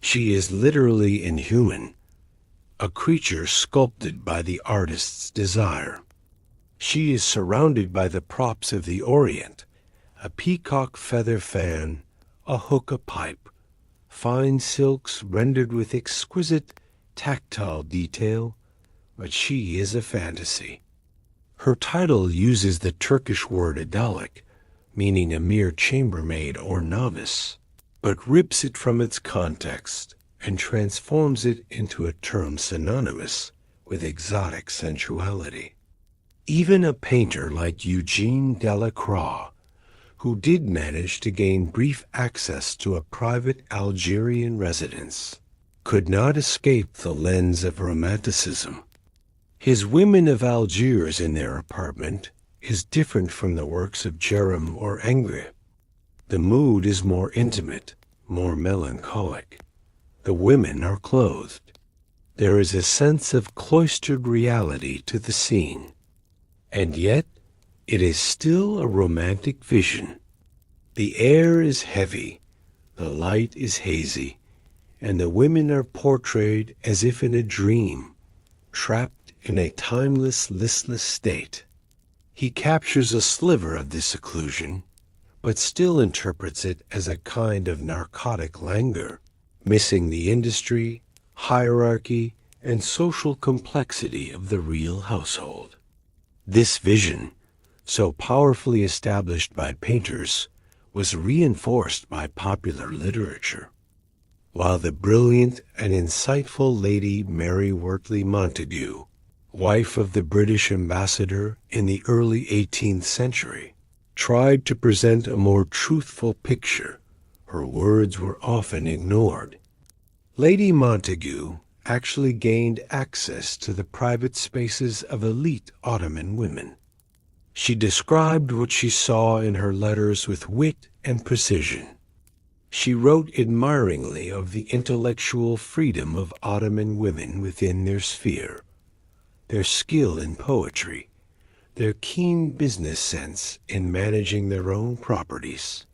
She is literally inhuman, a creature sculpted by the artist's desire. She is surrounded by the props of the Orient, a peacock feather fan, a hookah pipe, fine silks rendered with exquisite tactile detail, but she is a fantasy. Her title uses the Turkish word adalik, meaning a mere chambermaid or novice, but rips it from its context and transforms it into a term synonymous with exotic sensuality. Even a painter like Eugene Delacroix, who did manage to gain brief access to a private Algerian residence, could not escape the lens of romanticism. His Women of Algiers in their apartment is different from the works of Jerome or Ingres. The mood is more intimate, more melancholic. The women are clothed. There is a sense of cloistered reality to the scene. And yet, it is still a romantic vision. The air is heavy, the light is hazy, and the women are portrayed as if in a dream, trapped in a timeless, listless state. He captures a sliver of this seclusion, but still interprets it as a kind of narcotic languor, missing the industry, hierarchy, and social complexity of the real household. This vision, so powerfully established by painters, was reinforced by popular literature. While the brilliant and insightful Lady Mary Wortley Montagu, wife of the British ambassador in the early 18th century, tried to present a more truthful picture, her words were often ignored. Lady Montagu actually gained access to the private spaces of elite Ottoman women. She described what she saw in her letters with wit and precision. She wrote admiringly of the intellectual freedom of Ottoman women within their sphere, their skill in poetry, their keen business sense in managing their own properties,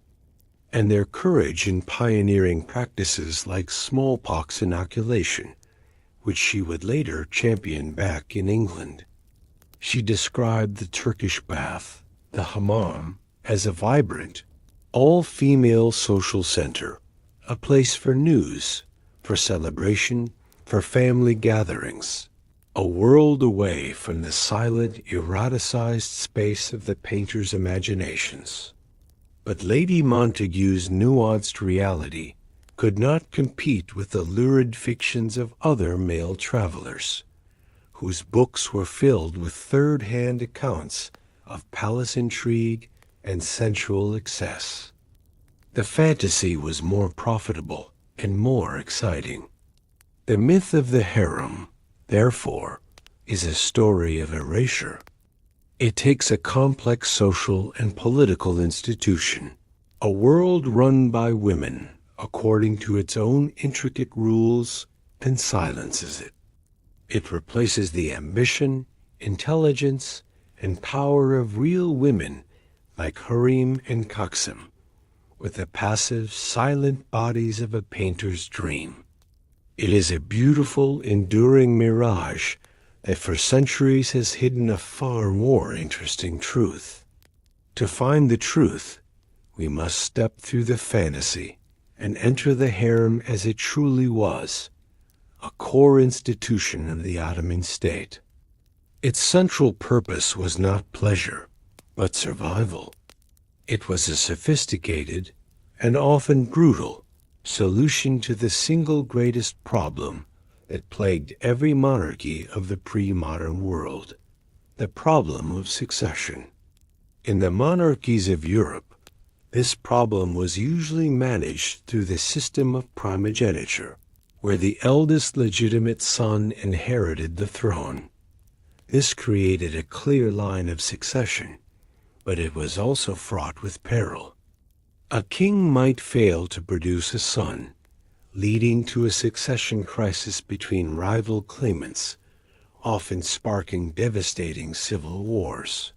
and their courage in pioneering practices like smallpox inoculation, which she would later champion back in England. She described the Turkish bath, the hammam, as a vibrant, all-female social center, a place for news, for celebration, for family gatherings, a world away from the silent, eroticized space of the painter's imaginations. But Lady Montagu's nuanced reality could not compete with the lurid fictions of other male travelers, whose books were filled with third-hand accounts of palace intrigue and sensual excess. The fantasy was more profitable and more exciting. The myth of the harem, therefore, is a story of erasure. It takes a complex social and political institution, a world run by women according to its own intricate rules, and silences it. It replaces the ambition, intelligence, and power of real women like Harim and Kaksim with the passive, silent bodies of a painter's dream. It is a beautiful, enduring mirage that for centuries has hidden a far more interesting truth. To find the truth, we must step through the fantasy and enter the harem as it truly was, a core institution of the Ottoman state. Its central purpose was not pleasure, but survival. It was a sophisticated, and often brutal, solution to the single greatest problem that plagued every monarchy of the pre-modern world, the problem of succession. In the monarchies of Europe, this problem was usually managed through the system of primogeniture, where the eldest legitimate son inherited the throne. This created a clear line of succession, but it was also fraught with peril. A king might fail to produce a son, leading to a succession crisis between rival claimants, often sparking devastating civil wars.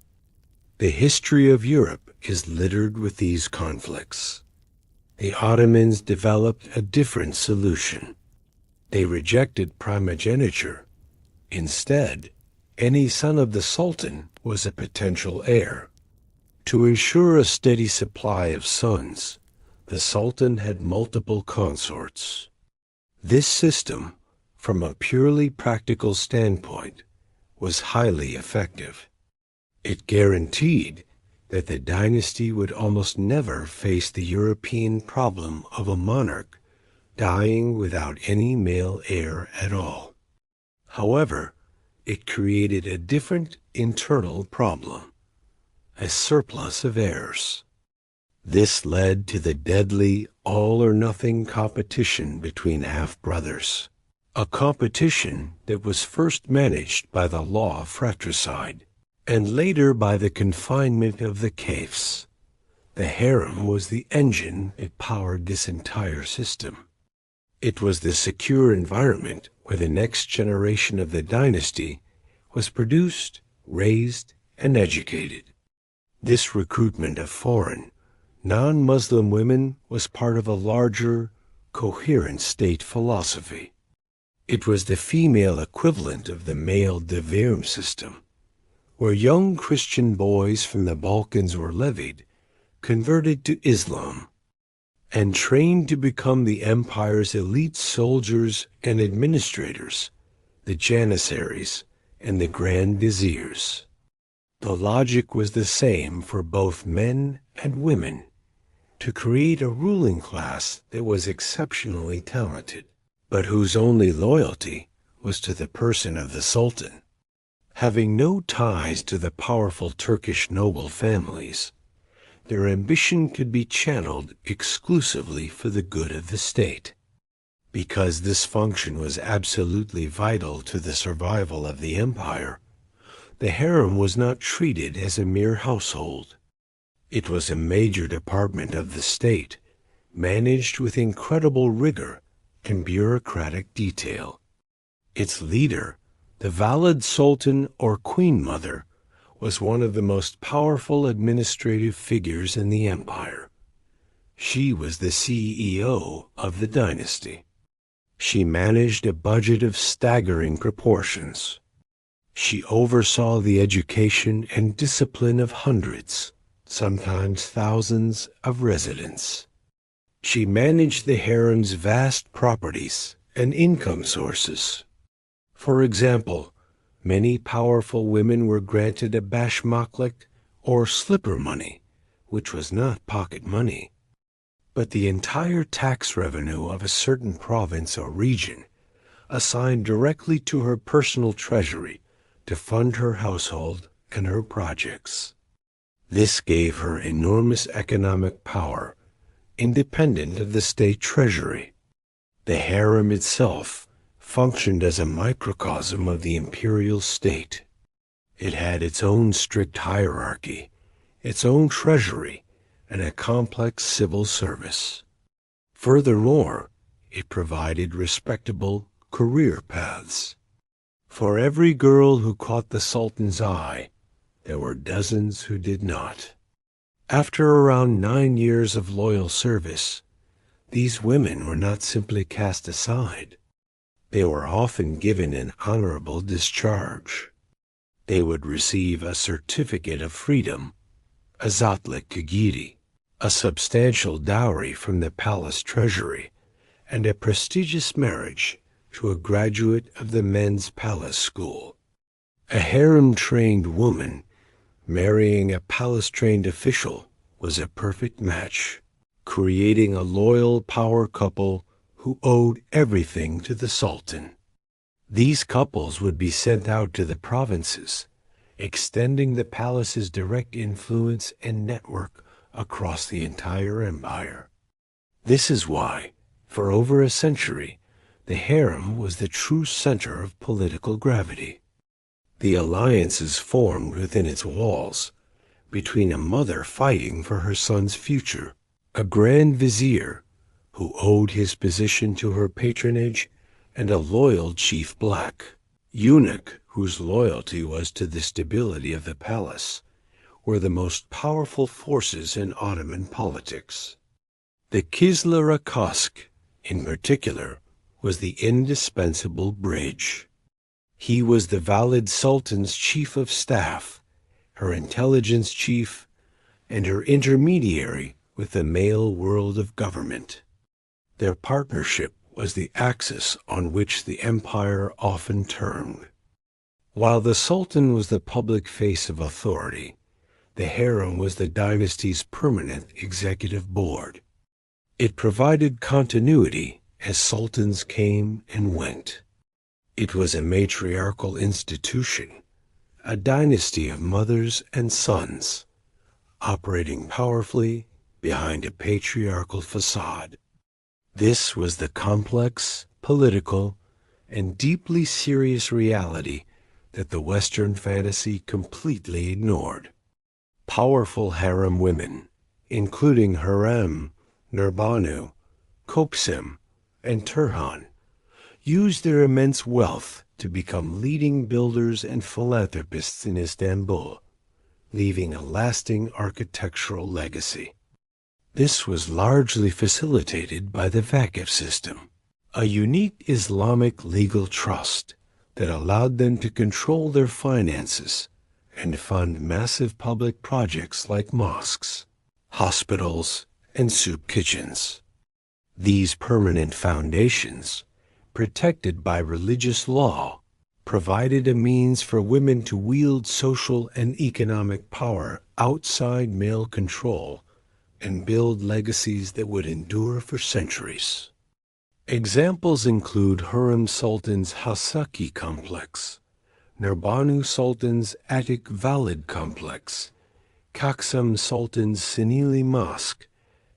The history of Europe is littered with these conflicts. The Ottomans developed a different solution. They rejected primogeniture. Instead, any son of the Sultan was a potential heir. To ensure a steady supply of sons, the Sultan had multiple consorts. This system, from a purely practical standpoint, was highly effective. It guaranteed that the dynasty would almost never face the European problem of a monarch dying without any male heir at all. However, it created a different internal problem: a surplus of heirs. This led to the deadly all-or-nothing competition between half-brothers, a competition that was first managed by the law of fratricide, and later by the confinement of the caifs. The harem was the engine that powered this entire system. It was the secure environment where the next generation of the dynasty was produced, raised, and educated. This recruitment of foreign, non-Muslim women was part of a larger, coherent state philosophy. It was the female equivalent of the male devrim system, where young Christian boys from the Balkans were levied, converted to Islam, and trained to become the empire's elite soldiers and administrators, the janissaries and the grand viziers. The logic was the same for both men and women: to create a ruling class that was exceptionally talented, but whose only loyalty was to the person of the Sultan. Having no ties to the powerful Turkish noble families, their ambition could be channeled exclusively for the good of the state. Because this function was absolutely vital to the survival of the empire, the harem was not treated as a mere household. It was a major department of the state, managed with incredible rigor and bureaucratic detail. Its leader, the valid sultan or queen mother, was one of the most powerful administrative figures in the empire. She was the CEO of the dynasty. She managed a budget of staggering proportions. She oversaw the education and discipline of hundreds, sometimes thousands, of residents. She managed the harem's vast properties and income sources. For example, many powerful women were granted a bashmaklik, or slipper money, which was not pocket money, but the entire tax revenue of a certain province or region, assigned directly to her personal treasury to fund her household and her projects. This gave her enormous economic power, independent of the state treasury. The harem itself functioned as a microcosm of the imperial state. It had its own strict hierarchy, its own treasury, and a complex civil service. Furthermore, it provided respectable career paths. For every girl who caught the Sultan's eye, there were dozens who did not. After around 9 years of loyal service, these women were not simply cast aside. They were often given an honorable discharge. They would receive a certificate of freedom, a zatlik kagiri, a substantial dowry from the palace treasury, and a prestigious marriage to a graduate of the men's palace school. A harem-trained woman marrying a palace-trained official was a perfect match, creating a loyal power couple who owed everything to the Sultan. These couples would be sent out to the provinces, extending the palace's direct influence and network across the entire empire. This is why, for over a century, the harem was the true center of political gravity. The alliances formed within its walls, between a mother fighting for her son's future, a grand vizier who owed his position to her patronage, and a loyal chief black, eunuch whose loyalty was to the stability of the palace, were the most powerful forces in Ottoman politics. The Kizlara Kosk, in particular, was the indispensable bridge. He was the valid sultan's chief of staff, her intelligence chief, and her intermediary with the male world of government. Their partnership was the axis on which the empire often turned. While the sultan was the public face of authority, the harem was the dynasty's permanent executive board. It provided continuity as sultans came and went. It was a matriarchal institution, a dynasty of mothers and sons, operating powerfully behind a patriarchal facade. This was the complex, political, and deeply serious reality that the Western fantasy completely ignored. Powerful harem women, including Harem, Nurbanu, Kopsim, and Turhan, used their immense wealth to become leading builders and philanthropists in Istanbul, leaving a lasting architectural legacy. This was largely facilitated by the Vakif system, a unique Islamic legal trust that allowed them to control their finances and fund massive public projects like mosques, hospitals, and soup kitchens. These permanent foundations, protected by religious law, provided a means for women to wield social and economic power outside male control and build legacies that would endure for centuries. Examples include Hurrem Sultan's Hasaki complex, Nurbanu Sultan's Attic Valid complex, Kaksam Sultan's Sinili Mosque,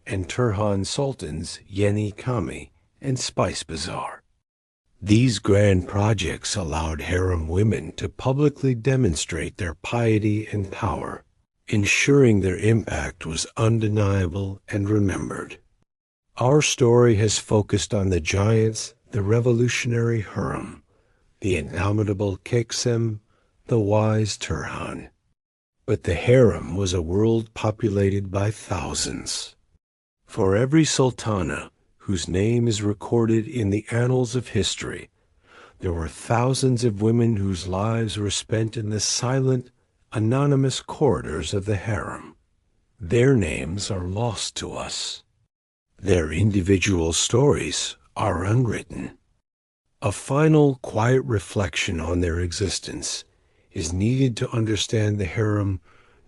and Turhan Sultan's Yeni Kami and Spice Bazaar. These grand projects allowed harem women to publicly demonstrate their piety and power, ensuring their impact was undeniable and remembered. Our story has focused on the giants, the revolutionary Hurrem, the indomitable Keksem, the wise Turhan. But the harem was a world populated by thousands. For every sultana whose name is recorded in the annals of history, there were thousands of women whose lives were spent in the silent, anonymous corridors of the harem. Their names are lost to us. Their individual stories are unwritten. A final, quiet reflection on their existence is needed to understand the harem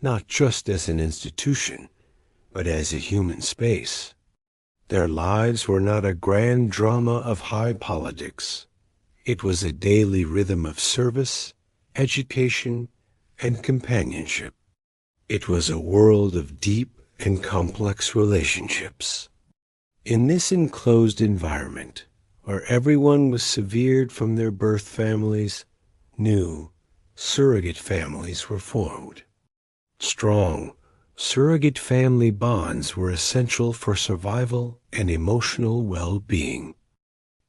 not just as an institution, but as a human space. Their lives were not a grand drama of high politics. It was a daily rhythm of service, education, and companionship. It was a world of deep and complex relationships. In this enclosed environment, where everyone was severed from their birth families, new, surrogate families were formed. Strong, surrogate family bonds were essential for survival and emotional well-being.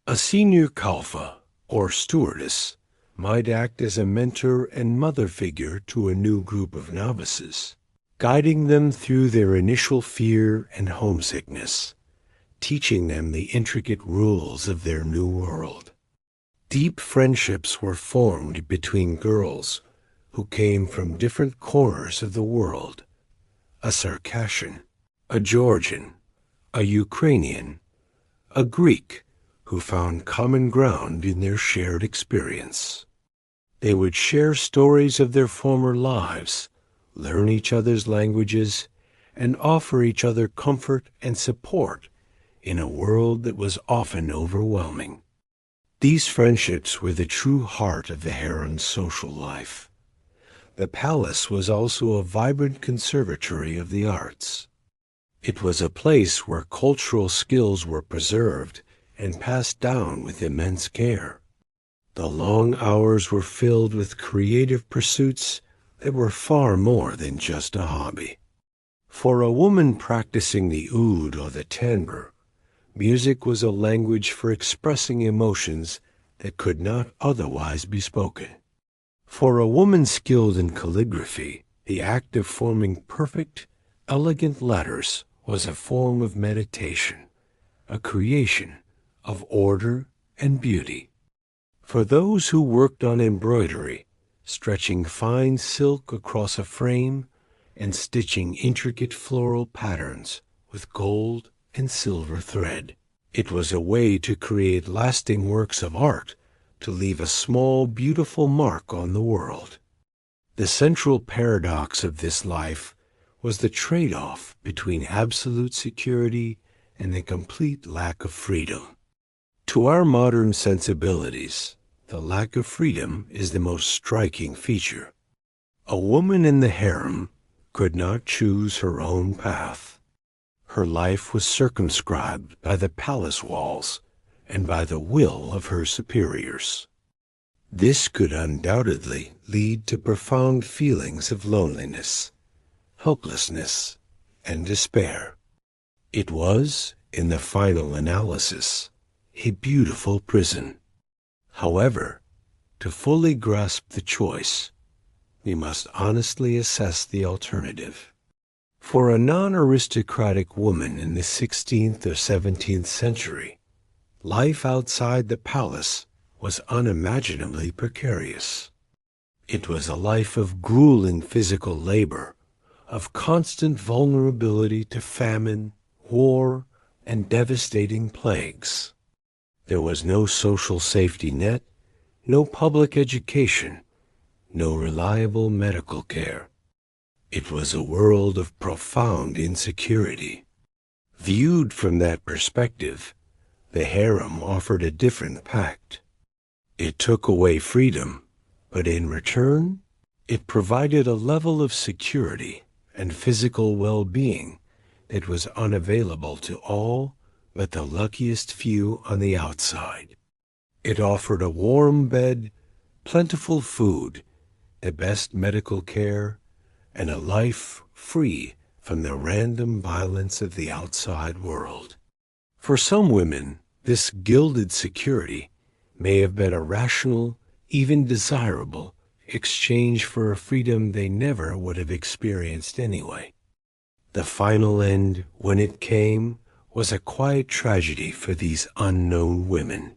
A senior Kalfa, or stewardess, might act as a mentor and mother figure to a new group of novices, guiding them through their initial fear and homesickness, teaching them the intricate rules of their new world. Deep friendships were formed between girls who came from different corners of the world: a Circassian, a Georgian, a Ukrainian, a Greek, who found common ground in their shared experience. They would share stories of their former lives, learn each other's languages, and offer each other comfort and support in a world that was often overwhelming. These friendships were the true heart of the harem's social life. The palace was also a vibrant conservatory of the arts. It was a place where cultural skills were preserved and passed down with immense care. The long hours were filled with creative pursuits that were far more than just a hobby. For a woman practicing the oud or the timbre, music was a language for expressing emotions that could not otherwise be spoken. For a woman skilled in calligraphy, the act of forming perfect, elegant letters was a form of meditation, a creation of order and beauty. For those who worked on embroidery, stretching fine silk across a frame and stitching intricate floral patterns with gold and silver thread, it was a way to create lasting works of art, to leave a small, beautiful mark on the world. The central paradox of this life was the trade-off between absolute security and the complete lack of freedom. To our modern sensibilities, the lack of freedom is the most striking feature. A woman in the harem could not choose her own path. Her life was circumscribed by the palace walls and by the will of her superiors. This could undoubtedly lead to profound feelings of loneliness, helplessness, and despair. It was, in the final analysis, a beautiful prison. However, to fully grasp the choice, we must honestly assess the alternative. For a non-aristocratic woman in the 16th or 17th century, life outside the palace was unimaginably precarious. It was a life of grueling physical labor, of constant vulnerability to famine, war, and devastating plagues. There was no social safety net, no public education, no reliable medical care. It was a world of profound insecurity. Viewed from that perspective, the harem offered a different pact. It took away freedom, but in return, it provided a level of security and physical well-being that was unavailable to all but the luckiest few on the outside. It offered a warm bed, plentiful food, the best medical care, and a life free from the random violence of the outside world. For some women, this gilded security may have been a rational, even desirable, exchange for a freedom they never would have experienced anyway. The final end, when it came, was a quiet tragedy for these unknown women.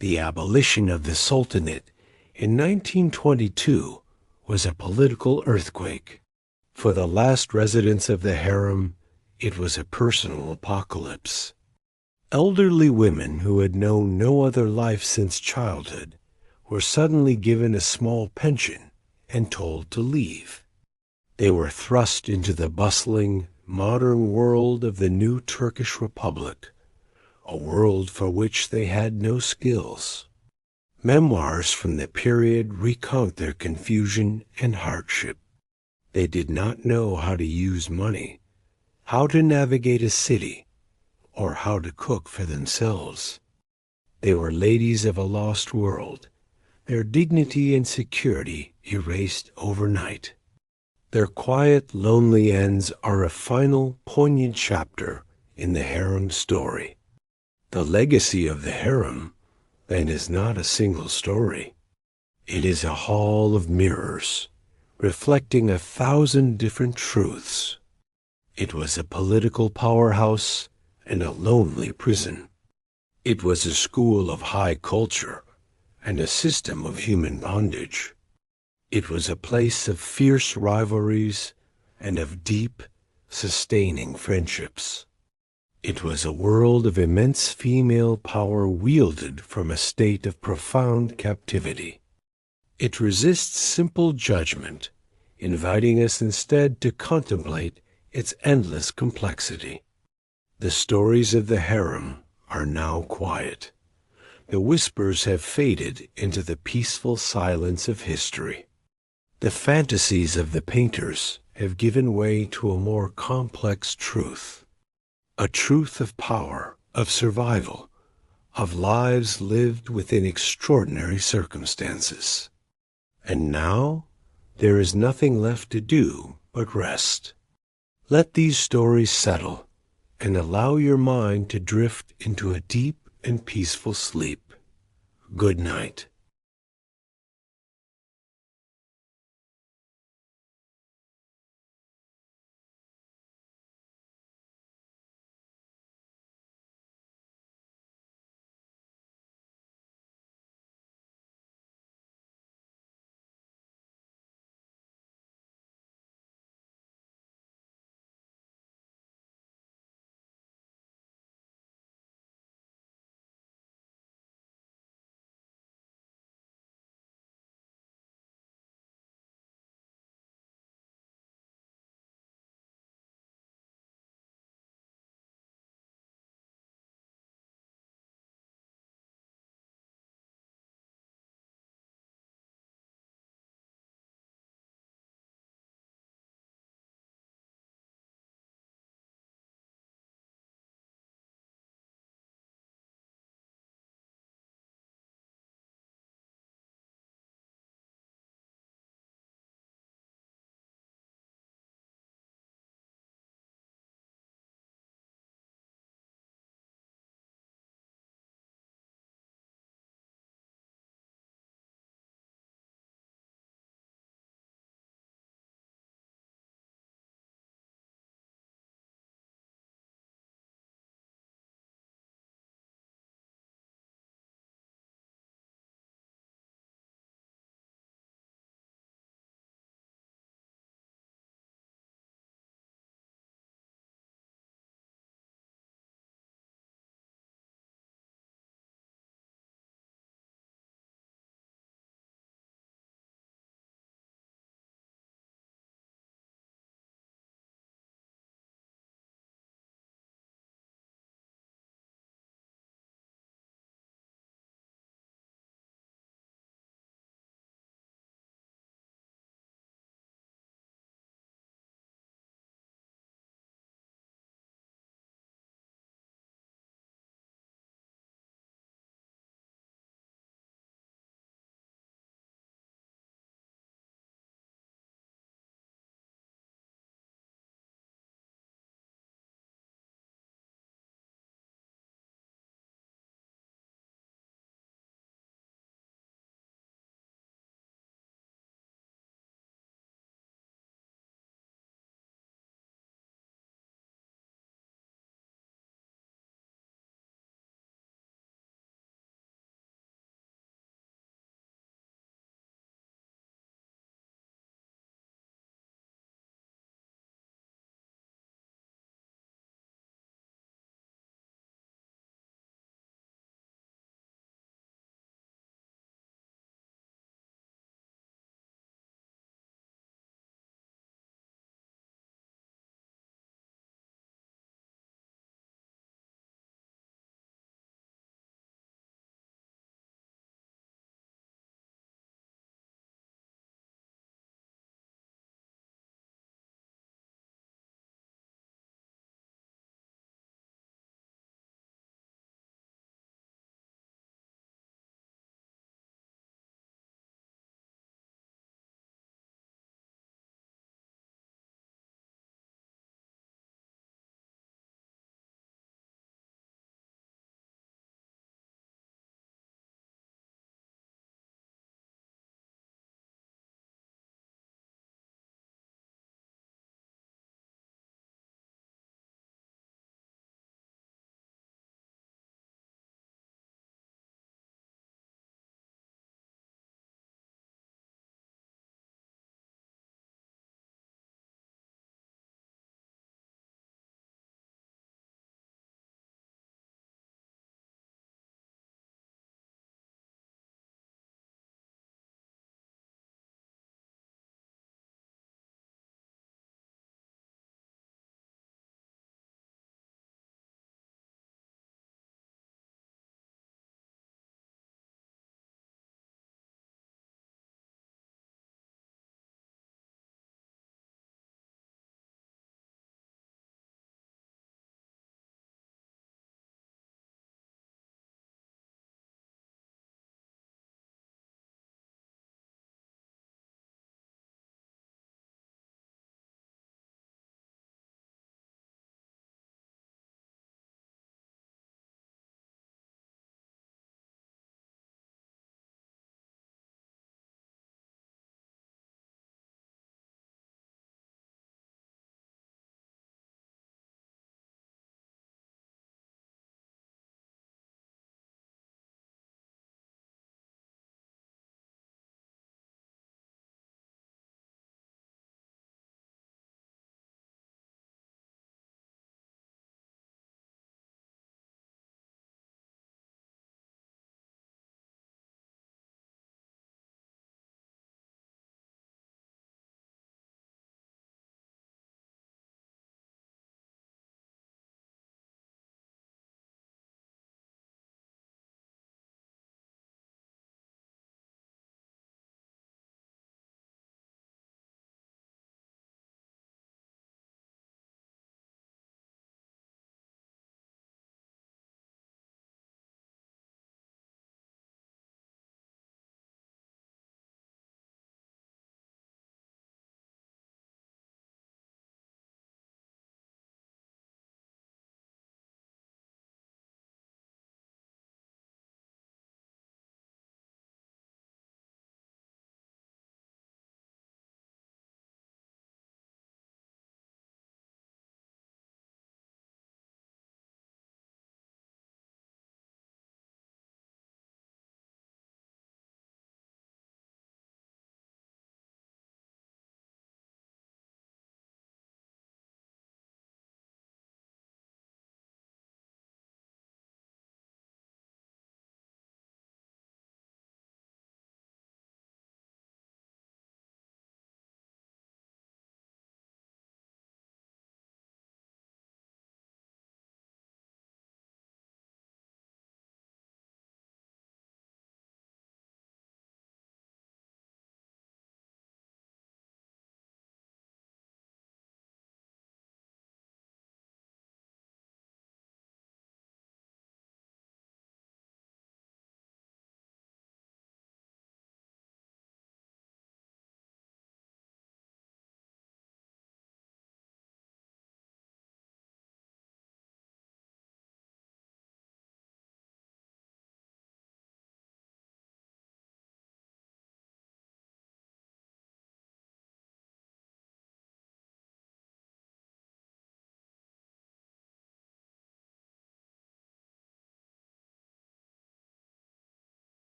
The abolition of the Sultanate in 1922 was a political earthquake. For the last residents of the harem, it was a personal apocalypse. Elderly women who had known no other life since childhood were suddenly given a small pension and told to leave. They were thrust into the bustling, modern world of the new Turkish Republic, a world for which they had no skills. Memoirs from the period recount their confusion and hardship. They did not know how to use money, how to navigate a city, or how to cook for themselves. They were ladies of a lost world, their dignity and security erased overnight. Their quiet, lonely ends are a final, poignant chapter in the harem story. The legacy of the harem, then, is not a single story. It is a hall of mirrors, reflecting 1,000 different truths. It was a political powerhouse and a lonely prison. It was a school of high culture and a system of human bondage. It was a place of fierce rivalries and of deep, sustaining friendships. It was a world of immense female power wielded from a state of profound captivity. It resists simple judgment, inviting us instead to contemplate its endless complexity. The stories of the harem are now quiet. The whispers have faded into the peaceful silence of history. The fantasies of the painters have given way to a more complex truth. A truth of power, of survival, of lives lived within extraordinary circumstances. And now, there is nothing left to do but rest. Let these stories settle and allow your mind to drift into a deep and peaceful sleep. Good night.